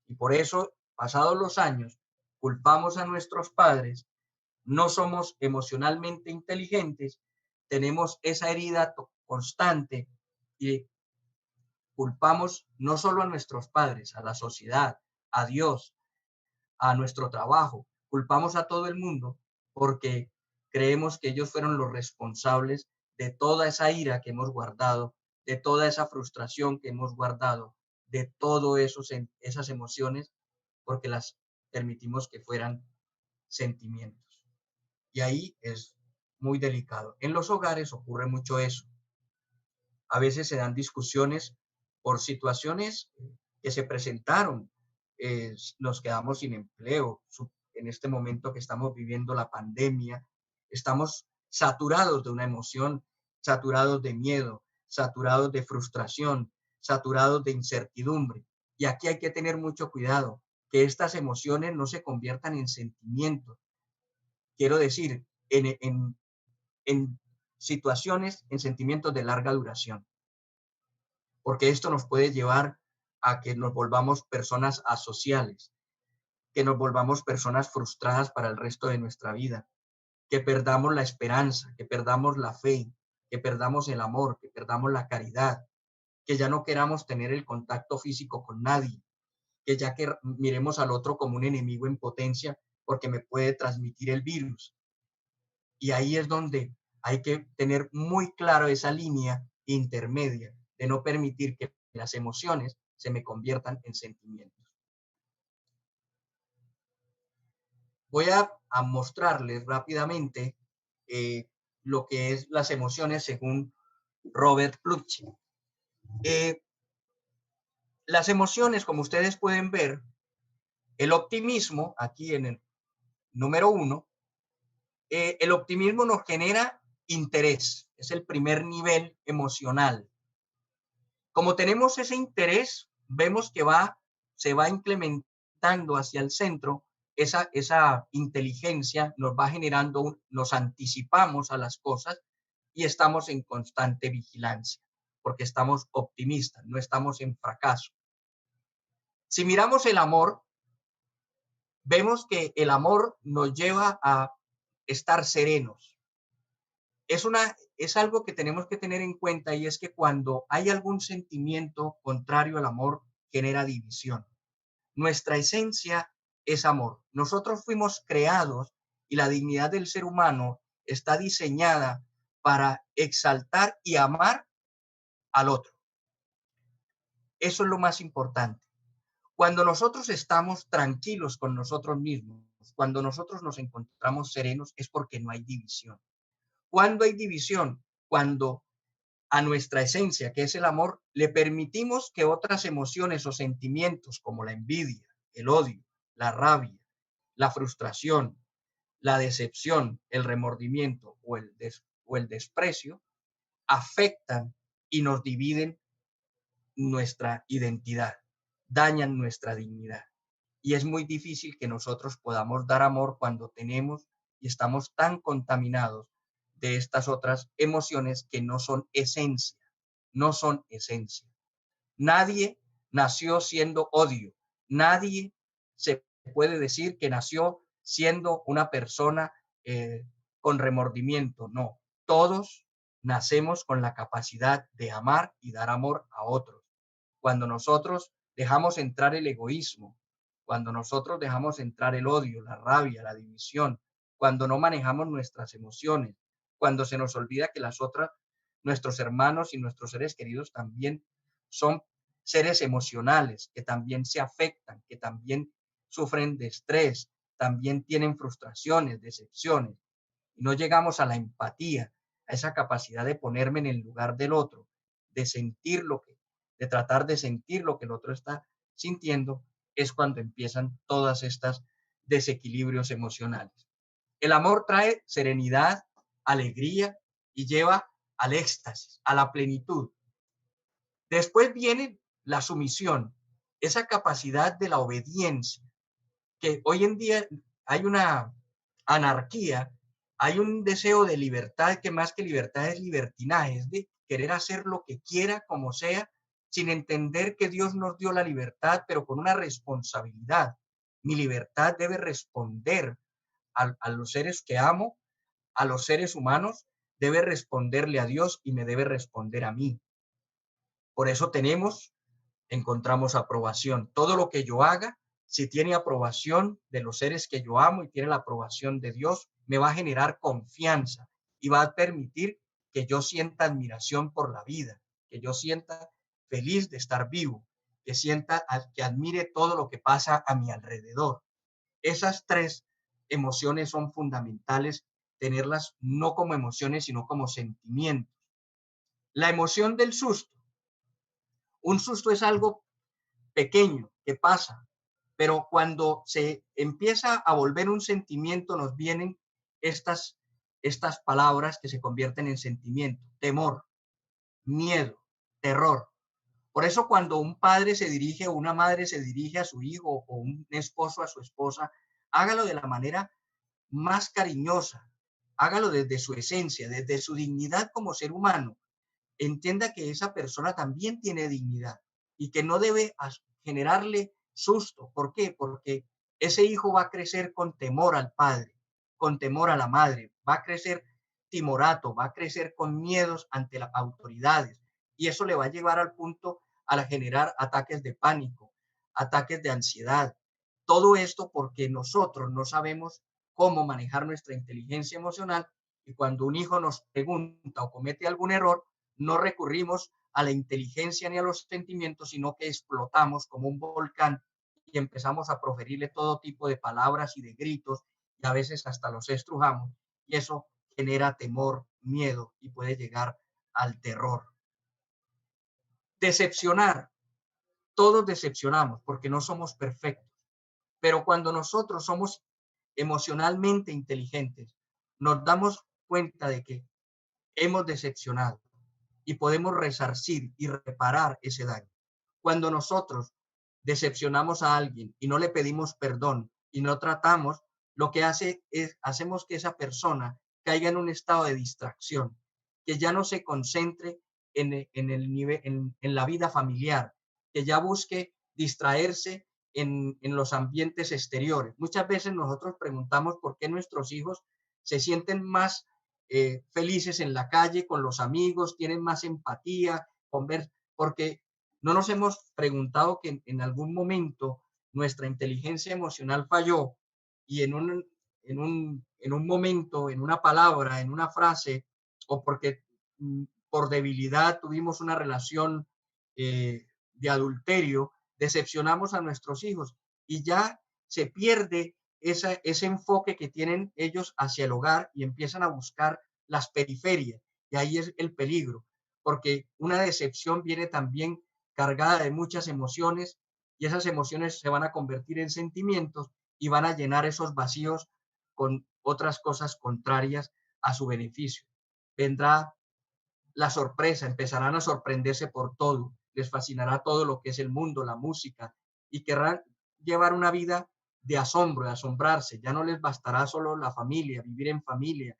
Y por eso, pasados los años, culpamos a nuestros padres, no somos emocionalmente inteligentes, tenemos esa herida constante y culpamos no solo a nuestros padres, a la sociedad, a Dios, a nuestro trabajo, culpamos a todo el mundo porque creemos que ellos fueron los responsables de toda esa ira que hemos guardado, de toda esa frustración que hemos guardado, de todo esas emociones, porque las permitimos que fueran sentimientos. Y ahí es muy delicado. En los hogares ocurre mucho eso. A veces se dan discusiones por situaciones que se presentaron. Nos quedamos sin empleo. En este momento que estamos viviendo la pandemia, estamos saturados de una emoción, saturados de miedo, saturados de frustración, saturados de incertidumbre. Y aquí hay que tener mucho cuidado, que estas emociones no se conviertan en sentimientos. Quiero decir, en situaciones, en sentimientos de larga duración, porque esto nos puede llevar a que nos volvamos personas asociales, que nos volvamos personas frustradas para el resto de nuestra vida, que perdamos la esperanza, que perdamos la fe, que perdamos el amor, que perdamos la caridad, que ya no queramos tener el contacto físico con nadie, que ya que miremos al otro como un enemigo en potencia porque me puede transmitir el virus. Y ahí es donde hay que tener muy claro esa línea intermedia de no permitir que las emociones se me conviertan en sentimientos. Voy a mostrarles rápidamente lo que es las emociones según Robert Plutchik. Las emociones, como ustedes pueden ver, el optimismo, aquí en el número 1, el optimismo nos genera interés, es el primer nivel emocional. Como tenemos ese interés, vemos que se va implementando hacia el centro, esa inteligencia nos va generando, nos anticipamos a las cosas y estamos en constante vigilancia, porque estamos optimistas, no estamos en fracaso. Si miramos el amor, vemos que el amor nos lleva a estar serenos. Es algo que tenemos que tener en cuenta, y es que cuando hay algún sentimiento contrario al amor, genera división. Nuestra esencia es amor. Nosotros fuimos creados y la dignidad del ser humano está diseñada para exaltar y amar al otro. Eso es lo más importante. Cuando nosotros estamos tranquilos con nosotros mismos, cuando nosotros nos encontramos serenos, es porque no hay división. Cuando hay división, cuando a nuestra esencia, que es el amor, le permitimos que otras emociones o sentimientos como la envidia, el odio, la rabia, la frustración, la decepción, el remordimiento o el desprecio afectan y nos dividen nuestra identidad, dañan nuestra dignidad. Y es muy difícil que nosotros podamos dar amor cuando tenemos y estamos tan contaminados de estas otras emociones que no son esencia, no son esencia. Nadie nació siendo odio, nadie se puede decir que nació siendo una persona con remordimiento, no. Todos nacemos con la capacidad de amar y dar amor a otros. Cuando nosotros dejamos entrar el egoísmo, cuando nosotros dejamos entrar el odio, la rabia, la división, cuando no manejamos nuestras emociones, cuando se nos olvida que las otras, nuestros hermanos y nuestros seres queridos también son seres emocionales, que también se afectan, que también sufren de estrés, también tienen frustraciones, decepciones, y no llegamos a la empatía, a esa capacidad de ponerme en el lugar del otro, de sentir de tratar de sentir lo que el otro está sintiendo, es cuando empiezan todas estas desequilibrios emocionales. El amor trae serenidad, alegría y lleva al éxtasis, a la plenitud. Después viene la sumisión, esa capacidad de la obediencia, que hoy en día hay una anarquía, hay un deseo de libertad que más que libertad es libertinaje, es de querer hacer lo que quiera, como sea, sin entender que Dios nos dio la libertad, pero con una responsabilidad. Mi libertad debe responder a los seres que amo, a los seres humanos, debe responderle a Dios y me debe responder a mí. Por eso encontramos aprobación. Todo lo que yo haga, si tiene aprobación de los seres que yo amo y tiene la aprobación de Dios, me va a generar confianza y va a permitir que yo sienta admiración por la vida, que yo sienta feliz de estar vivo, que sienta, que admire todo lo que pasa a mi alrededor. Esas tres emociones son fundamentales, tenerlas no como emociones, sino como sentimientos. La emoción del susto. Un susto es algo pequeño que pasa, pero cuando se empieza a volver un sentimiento, nos vienen estas, estas palabras que se convierten en sentimiento: temor, miedo, terror. Por eso cuando un padre se dirige o una madre se dirige a su hijo o un esposo a su esposa, hágalo de la manera más cariñosa, hágalo desde su esencia, desde su dignidad como ser humano. Entienda que esa persona también tiene dignidad y que no debe generarle susto. ¿Por qué? Porque ese hijo va a crecer con temor al padre, con temor a la madre, va a crecer timorato, va a crecer con miedos ante las autoridades y eso le va a llevar al punto a generar ataques de pánico, ataques de ansiedad. Todo esto porque nosotros no sabemos cómo manejar nuestra inteligencia emocional y cuando un hijo nos pregunta o comete algún error, no recurrimos a la inteligencia ni a los sentimientos, sino que explotamos como un volcán y empezamos a proferirle todo tipo de palabras y de gritos y a veces hasta los estrujamos y eso genera temor, miedo y puede llegar al terror. Decepcionar. Todos decepcionamos porque no somos perfectos, pero cuando nosotros somos emocionalmente inteligentes, nos damos cuenta de que hemos decepcionado y podemos resarcir y reparar ese daño. Cuando nosotros decepcionamos a alguien y no le pedimos perdón y no tratamos, lo que hace es hacemos que esa persona caiga en un estado de distracción, que ya no se concentre en el nivel, en la vida familiar, que ya busque distraerse en los ambientes exteriores. Muchas veces nosotros preguntamos por qué nuestros hijos se sienten más felices en la calle con los amigos, tienen más empatía, porque no nos hemos preguntado que en algún momento nuestra inteligencia emocional falló y en un momento, en una palabra, en una frase, o porque por debilidad tuvimos una relación de adulterio, decepcionamos a nuestros hijos y ya se pierde ese enfoque que tienen ellos hacia el hogar y empiezan a buscar las periferias. Y ahí es el peligro, porque una decepción viene también cargada de muchas emociones y esas emociones se van a convertir en sentimientos y van a llenar esos vacíos con otras cosas contrarias a su beneficio. Vendrá la sorpresa, empezarán a sorprenderse por todo, les fascinará todo lo que es el mundo, la música, y querrán llevar una vida de asombro, de asombrarse. Ya no les bastará solo la familia, vivir en familia.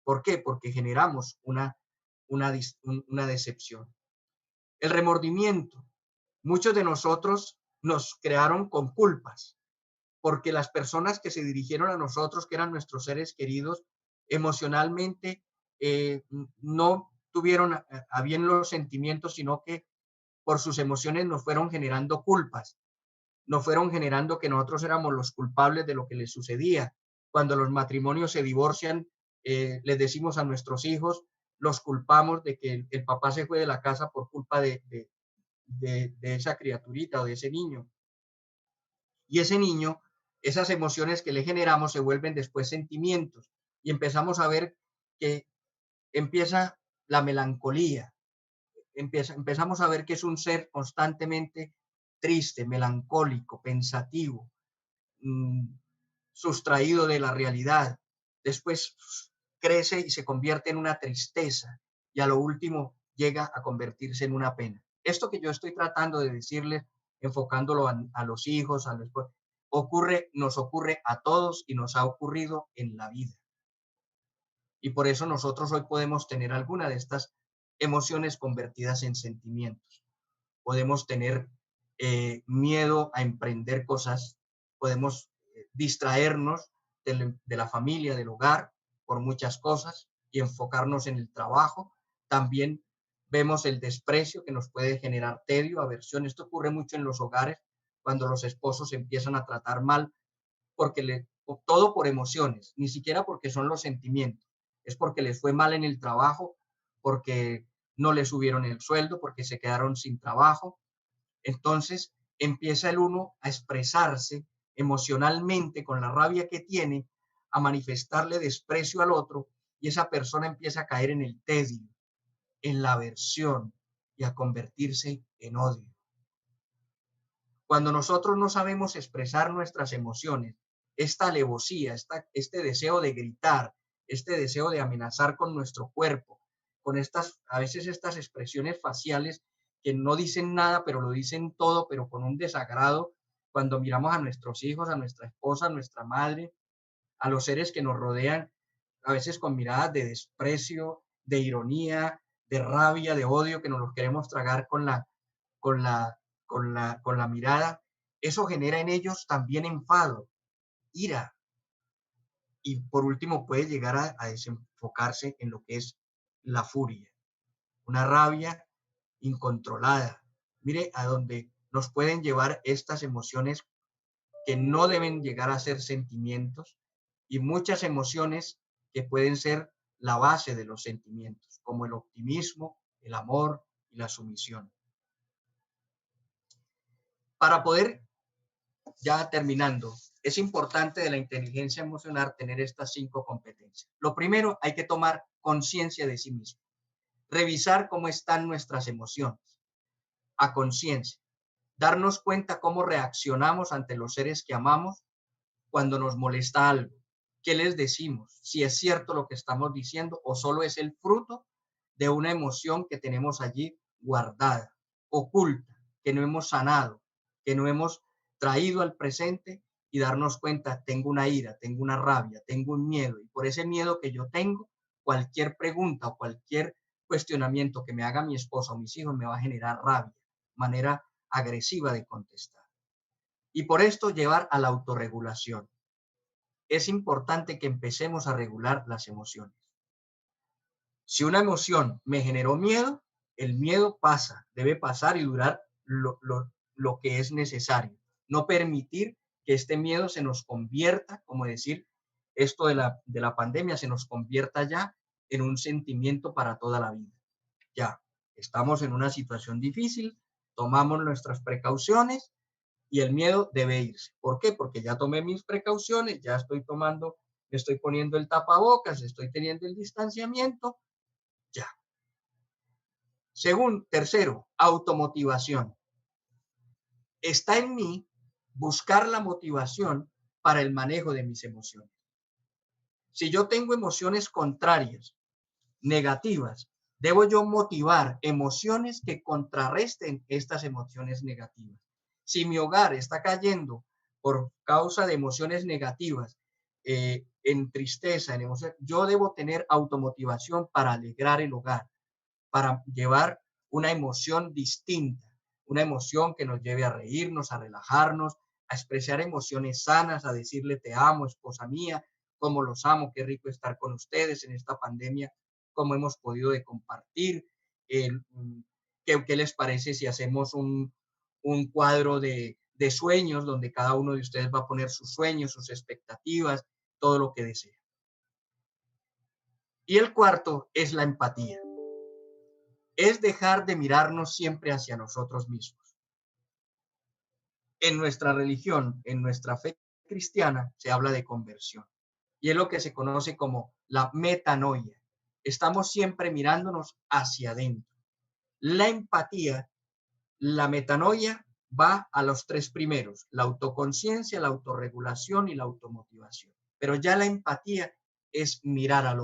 ¿Por qué? Porque generamos una decepción. El remordimiento. Muchos de nosotros nos crearon con culpas, porque las personas que se dirigieron a nosotros, que eran nuestros seres queridos, emocionalmente no tuvieron a bien los sentimientos, sino que por sus emociones nos fueron generando culpas, nos fueron generando que nosotros éramos los culpables de lo que les sucedía. Cuando los matrimonios se divorcian, les decimos a nuestros hijos, los culpamos de que el papá se fue de la casa por culpa de esa criaturita o de ese niño. Y ese niño, esas emociones que le generamos se vuelven después sentimientos y empezamos a ver que empieza la melancolía, empezamos a ver que es un ser constantemente triste, melancólico, pensativo, mmm, sustraído de la realidad. Después crece y se convierte en una tristeza y a lo último llega a convertirse en una pena. Esto que yo estoy tratando de decirles, enfocándolo a los hijos, a los nos ocurre a todos y nos ha ocurrido en la vida. Y por eso nosotros hoy podemos tener alguna de estas emociones convertidas en sentimientos. Podemos tener miedo a emprender cosas, podemos distraernos de la familia, del hogar, por muchas cosas y enfocarnos en el trabajo. También vemos el desprecio que nos puede generar tedio, aversión. Esto ocurre mucho en los hogares cuando los esposos empiezan a tratar mal, porque todo por emociones, ni siquiera porque son los sentimientos, es porque les fue mal en el trabajo, porque no les subieron el sueldo, porque se quedaron sin trabajo. Entonces empieza el uno a expresarse emocionalmente con la rabia que tiene, a manifestarle desprecio al otro y esa persona empieza a caer en el tedio, en la aversión y a convertirse en odio. Cuando nosotros no sabemos expresar nuestras emociones, esta alevosía, este deseo de gritar, este deseo de amenazar con nuestro cuerpo, con a veces estas expresiones faciales que no dicen nada, pero lo dicen todo, pero con un desagrado, cuando miramos a nuestros hijos, a nuestra esposa, a nuestra madre, a los seres que nos rodean, a veces con miradas de desprecio, de ironía, de rabia, de odio, que nos los queremos tragar con la, con la mirada, eso genera en ellos también enfado, ira, y por último puede llegar a desenfocarse en lo que es la furia, una rabia incontrolada. Mire a dónde nos pueden llevar estas emociones que no deben llegar a ser sentimientos y muchas emociones que pueden ser la base de los sentimientos, como el optimismo, el amor y la sumisión. Para poder, ya terminando, es importante de la inteligencia emocional tener estas 5 competencias. Lo primero, hay que tomar conciencia de sí mismo, revisar cómo están nuestras emociones a conciencia, darnos cuenta cómo reaccionamos ante los seres que amamos cuando nos molesta algo. ¿Qué les decimos? Si es cierto lo que estamos diciendo o solo es el fruto de una emoción que tenemos allí guardada, oculta, que no hemos sanado, que no hemos traído al presente y darnos cuenta, tengo una ira, tengo una rabia, tengo un miedo y por ese miedo que yo tengo, cualquier pregunta o cualquier cuestionamiento que me haga mi esposa o mis hijos me va a generar rabia, manera agresiva de contestar. Y por esto llevar a la autorregulación. Es importante que empecemos a regular las emociones. Si una emoción me generó miedo, el miedo pasa, debe pasar y durar lo que es necesario. No permitir que este miedo se nos convierta, como decir, esto de la pandemia se nos convierta ya en un sentimiento para toda la vida. Ya, estamos en una situación difícil, tomamos nuestras precauciones y el miedo debe irse. ¿Por qué? Porque ya tomé mis precauciones, ya estoy tomando, estoy poniendo el tapabocas, estoy teniendo el distanciamiento, ya. Tercero, automotivación. Está en mí buscar la motivación para el manejo de mis emociones. Si yo tengo emociones contrarias, negativas, debo yo motivar emociones que contrarresten estas emociones negativas. Si mi hogar está cayendo por causa de emociones negativas, en tristeza, en emoción, yo debo tener automotivación para alegrar el hogar, para llevar una emoción distinta, una emoción que nos lleve a reírnos, a relajarnos, a expresar emociones sanas, a decirle te amo, esposa mía, cómo los amo, qué rico estar con ustedes en esta pandemia, cómo hemos podido de compartir, qué les parece si hacemos un cuadro de sueños donde cada uno de ustedes va a poner sus sueños, sus expectativas, todo lo que desea. Y el cuarto es la empatía. Es dejar de mirarnos siempre hacia nosotros mismos. En nuestra religión, en nuestra fe cristiana, se habla de conversión y es lo que se conoce como la metanoia. Estamos siempre mirándonos hacia adentro. La empatía, la metanoia va a los 3 primeros, la autoconciencia, la autorregulación y la automotivación. Pero ya la empatía es mirar al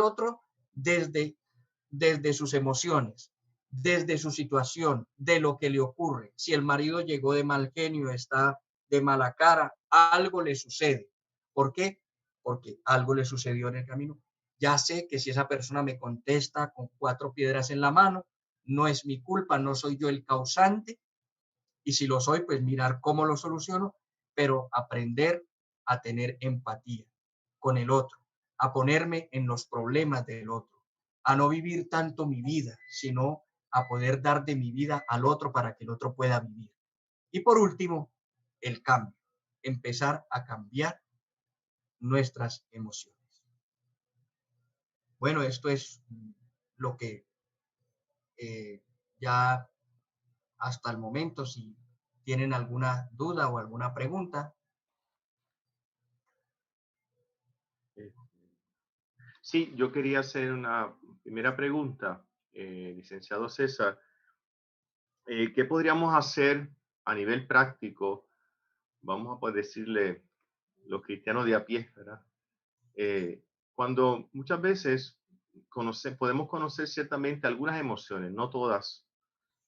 otro desde sus emociones, desde su situación, de lo que le ocurre. Si el marido llegó de mal genio, está de mala cara, algo le sucede. ¿Por qué? Porque algo le sucedió en el camino. Ya sé que si esa persona me contesta con 4 piedras en la mano, no es mi culpa, no soy yo el causante. Y si lo soy, pues mirar cómo lo soluciono, pero aprender a tener empatía con el otro, a ponerme en los problemas del otro, a no vivir tanto mi vida, sino a poder dar de mi vida al otro para que el otro pueda vivir. Y por último, el cambio, empezar a cambiar nuestras emociones. Bueno, esto es lo que ya hasta el momento, si tienen alguna duda o alguna pregunta. Sí, yo quería hacer una primera pregunta, licenciado César. ¿Qué podríamos hacer a nivel práctico, vamos a poder decirle los cristianos de a pie, ¿verdad? Eh, Cuando muchas veces podemos conocer ciertamente algunas emociones, no todas,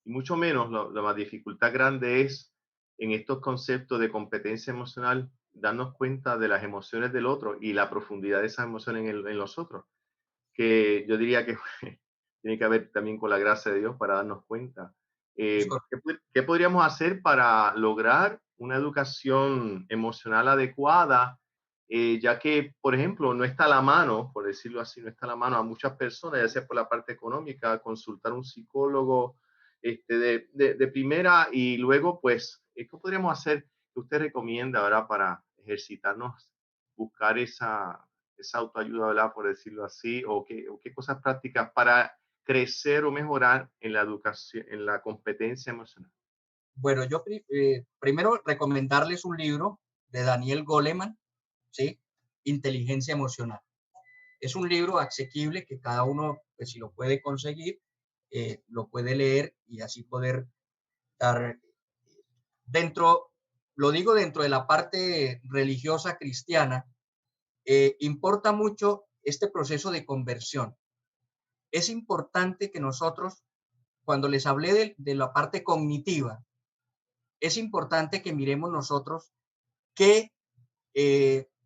y mucho menos la más dificultad grande es en estos conceptos de competencia emocional, darnos cuenta de las emociones del otro y la profundidad de esas emociones en los otros, que yo diría que tiene que ver también con la gracia de Dios para darnos cuenta. Es cor- ¿Qué podríamos hacer para lograr una educación emocional adecuada? Ya que, por ejemplo, no está a la mano, por decirlo así, no está a la mano a muchas personas, ya sea por la parte económica, consultar un psicólogo de primera y luego, pues, ¿qué podríamos hacer que usted recomienda, ¿verdad? Para ejercitarnos, buscar esa autoayuda, ¿verdad? Por decirlo así, o qué cosas prácticas para crecer o mejorar en la educación, en la competencia emocional. Bueno, primero recomendarles un libro de Daniel Goleman, ¿sí? Inteligencia emocional. Es un libro asequible que cada uno, pues, si lo puede conseguir, lo puede leer y así poder dar dentro, lo digo dentro de la parte religiosa cristiana, importa mucho este proceso de conversión. Es importante que nosotros, cuando les hablé de la parte cognitiva, es importante que miremos nosotros qué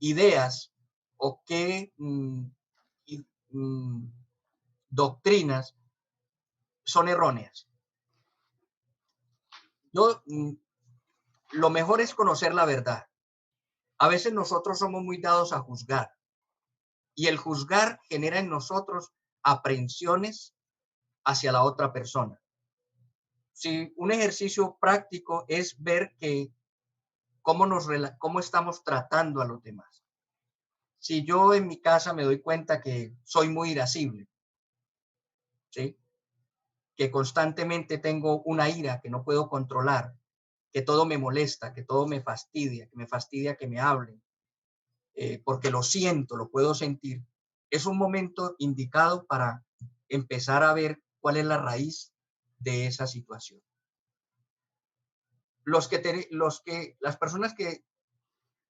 ideas o qué y, mm, doctrinas son erróneas. Yo, lo mejor es conocer la verdad. A veces nosotros somos muy dados a juzgar y el juzgar genera en nosotros aprensiones hacia la otra persona. Si un ejercicio práctico es ver que cómo estamos tratando a los demás. Si yo en mi casa me doy cuenta que soy muy irascible, ¿sí? Que constantemente tengo una ira que no puedo controlar, que todo me molesta, que todo me fastidia que me hablen, porque lo siento, lo puedo sentir, es un momento indicado para empezar a ver cuál es la raíz de esa situación. Las personas que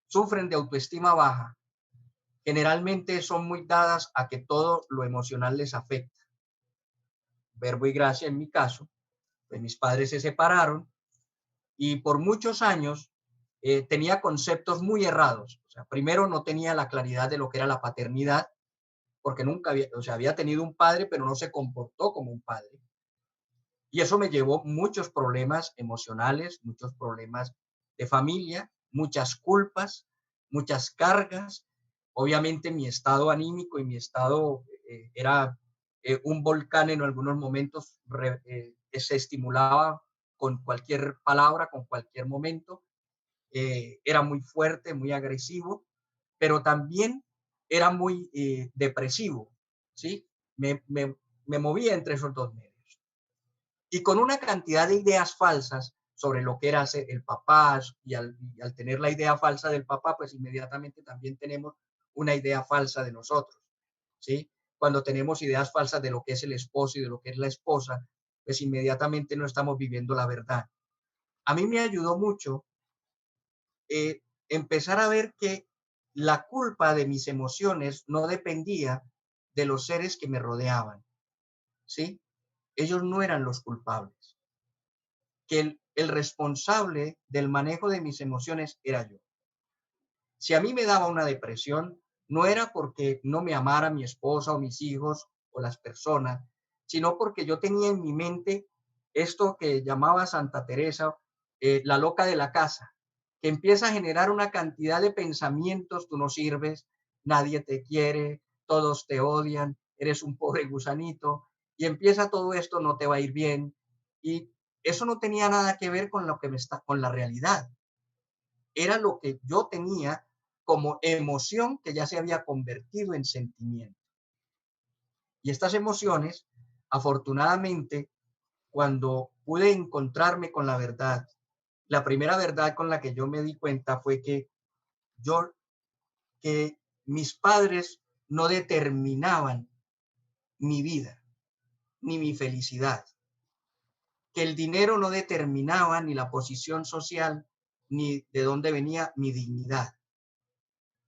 sufren de autoestima baja generalmente son muy dadas a que todo lo emocional les afecta. Verbo y gracia en mi caso, pues mis padres se separaron y por muchos años tenía conceptos muy errados. O sea, primero no tenía la claridad de lo que era la paternidad, porque nunca había, o sea, había tenido un padre, pero no se comportó como un padre. Y eso me llevó muchos problemas emocionales, muchos problemas de familia, muchas culpas, muchas cargas. Obviamente mi estado anímico y mi estado era un volcán en algunos momentos, se estimulaba con cualquier palabra, con cualquier momento. Era muy fuerte, muy agresivo, pero también era muy depresivo, ¿sí? Me movía entre esos dos medios. Y con una cantidad de ideas falsas sobre lo que era ser el papá, y al tener la idea falsa del papá, pues inmediatamente también tenemos una idea falsa de nosotros, ¿sí? Cuando tenemos ideas falsas de lo que es el esposo y de lo que es la esposa, pues inmediatamente no estamos viviendo la verdad. A mí me ayudó mucho empezar a ver que la culpa de mis emociones no dependía de los seres que me rodeaban, ¿sí? Ellos no eran los culpables, que el responsable del manejo de mis emociones era yo. Si a mí me daba una depresión, no era porque no me amara mi esposa o mis hijos o las personas, sino porque yo tenía en mi mente esto que llamaba Santa Teresa, la loca de la casa, que empieza a generar una cantidad de pensamientos: tú no sirves, nadie te quiere, todos te odian, eres un pobre gusanito, y empieza todo esto: no te va a ir bien. Y eso no tenía nada que ver con lo que con la realidad. Era lo que yo tenía como emoción que ya se había convertido en sentimiento. Y estas emociones, afortunadamente, cuando pude encontrarme con la verdad, la primera verdad con la que yo me di cuenta fue yo, que mis padres no determinaban mi vida ni mi felicidad. que el dinero no determinaba ni la posición social, ni de dónde venía mi dignidad.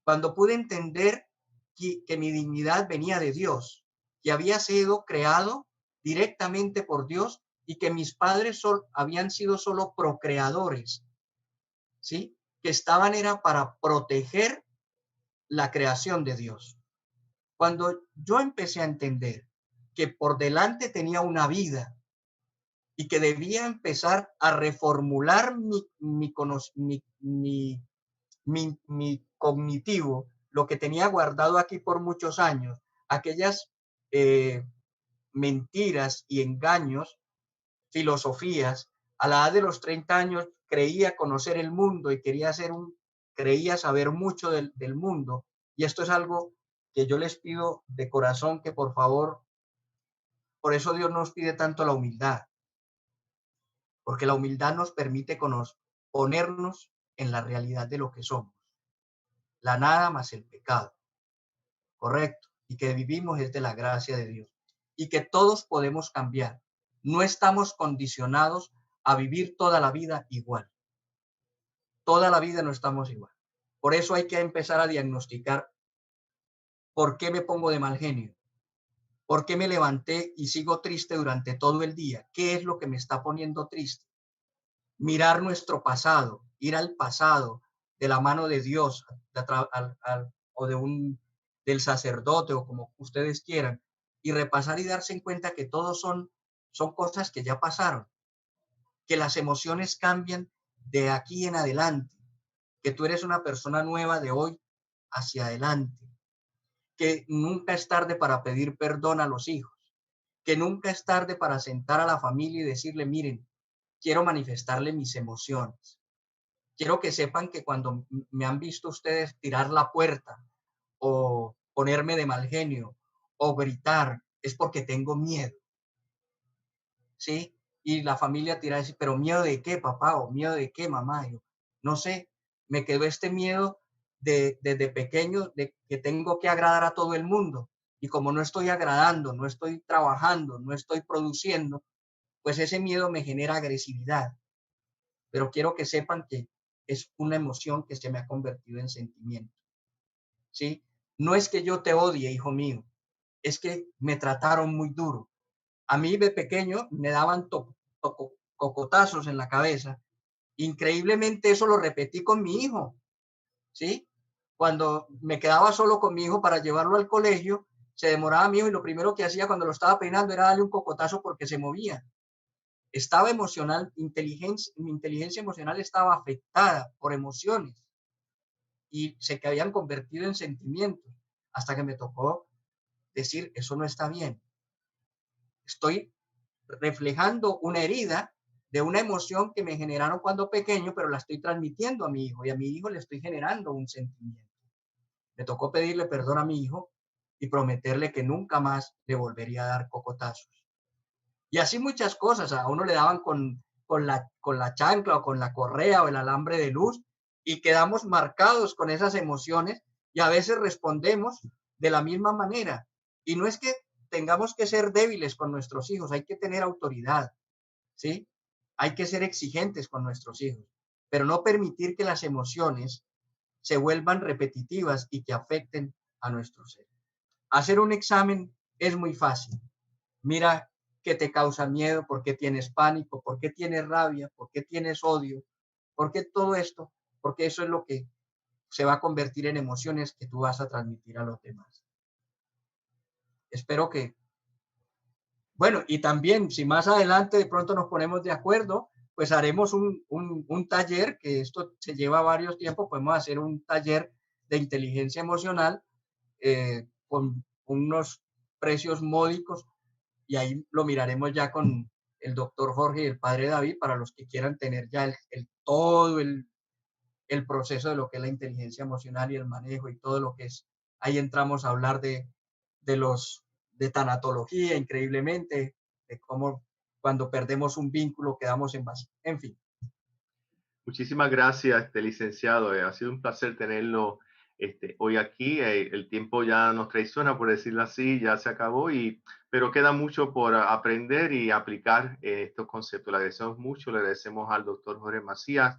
Cuando pude entender que mi dignidad venía de Dios, que había sido creado directamente por Dios y que mis padres habían sido solo procreadores, ¿sí? Que estaban era para proteger la creación de Dios. Cuando yo empecé a entender que por delante tenía una vida y que debía empezar a reformular mi cognitivo, lo que tenía guardado aquí por muchos años, aquellas eh, mentiras y engaños, filosofías. A la edad de los 30 años creía conocer el mundo y creía saber mucho del mundo. Y esto es algo que yo les pido de corazón que por favor, por eso Dios nos pide tanto la humildad, porque la humildad nos permite ponernos en la realidad de lo que somos, la nada más el pecado, correcto, y que vivimos es de la gracia de Dios y que todos podemos cambiar. No estamos condicionados a vivir toda la vida igual. Toda la vida no estamos igual. Por eso hay que empezar a diagnosticar por qué me pongo de mal genio, por qué me levanté y sigo triste durante todo el día, qué es lo que me está poniendo triste. Mirar nuestro pasado, ir al pasado de la mano de Dios o del sacerdote o como ustedes quieran y repasar y darse en cuenta que todos son cosas que ya pasaron, que las emociones cambian de aquí en adelante, que tú eres una persona nueva de hoy hacia adelante, que nunca es tarde para pedir perdón a los hijos, que nunca es tarde para sentar a la familia y decirle, miren, quiero manifestarle mis emociones. Quiero que sepan que cuando me han visto ustedes tirar la puerta o ponerme de mal genio o gritar, es porque tengo miedo, ¿sí? Y la familia tira a decir, pero ¿miedo de qué, papá? ¿O miedo de qué, mamá? Yo, no sé, me quedó este miedo desde pequeño de que tengo que agradar a todo el mundo. Y como no estoy agradando, no estoy trabajando, no estoy produciendo, pues ese miedo me genera agresividad. Pero quiero que sepan que es una emoción que se me ha convertido en sentimiento, ¿sí? No es que yo te odie, hijo mío, es que me trataron muy duro. A mí de pequeño me daban cocotazos en la cabeza. Increíblemente eso lo repetí con mi hijo, ¿sí? Cuando me quedaba solo con mi hijo para llevarlo al colegio, se demoraba mi hijo y lo primero que hacía cuando lo estaba peinando era darle un cocotazo porque se movía. Estaba emocional, mi inteligencia emocional estaba afectada por emociones y se que habían convertido en sentimientos hasta que me tocó decir, eso no está bien. Estoy reflejando una herida de una emoción que me generaron cuando pequeño, pero la estoy transmitiendo a mi hijo y a mi hijo le estoy generando un sentimiento. Me tocó pedirle perdón a mi hijo y prometerle que nunca más le volvería a dar cocotazos. Y así muchas cosas, a uno le daban con la chancla o con la correa o el alambre de luz y quedamos marcados con esas emociones y a veces respondemos de la misma manera. Y no es que tengamos que ser débiles con nuestros hijos, hay que tener autoridad, ¿sí? Hay que ser exigentes con nuestros hijos, pero no permitir que las emociones se vuelvan repetitivas y que afecten a nuestro ser. Hacer un examen es muy fácil. Mira qué te causa miedo, por qué tienes pánico, por qué tienes rabia, por qué tienes odio, por qué todo esto, porque eso es lo que se va a convertir en emociones que tú vas a transmitir a los demás. Espero que, bueno, y también si más adelante de pronto nos ponemos de acuerdo, pues haremos un taller, que esto se lleva varios tiempos, podemos hacer un taller de inteligencia emocional con unos precios módicos y ahí lo miraremos ya con el doctor Jorge y el padre David para los que quieran tener ya todo el proceso de lo que es la inteligencia emocional y el manejo y todo lo que es. Ahí entramos a hablar de tanatología, increíblemente, de cómo cuando perdemos un vínculo quedamos en vacío. En fin. Muchísimas gracias, licenciado. Ha sido un placer tenerlo hoy aquí. El tiempo ya nos traiciona, por decirlo así, ya se acabó, pero queda mucho por aprender y aplicar estos conceptos. Le agradecemos mucho, le agradecemos al doctor Jorge Macías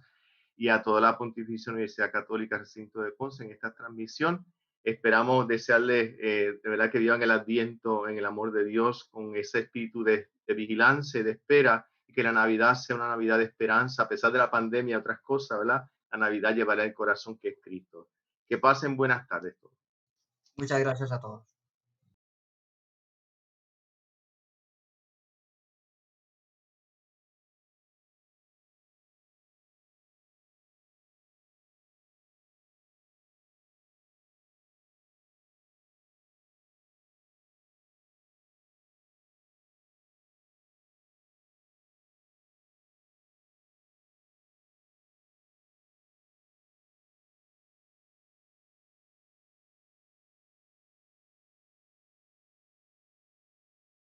y a toda la Pontificia Universidad Católica Recinto de Ponce en esta transmisión. Esperamos desearles de verdad que vivan el Adviento en el amor de Dios con ese espíritu de vigilancia y de espera, y que la Navidad sea una Navidad de esperanza, a pesar de la pandemia y otras cosas, ¿verdad? La Navidad llevará el corazón que es Cristo. Que pasen buenas tardes todos. Muchas gracias a todos.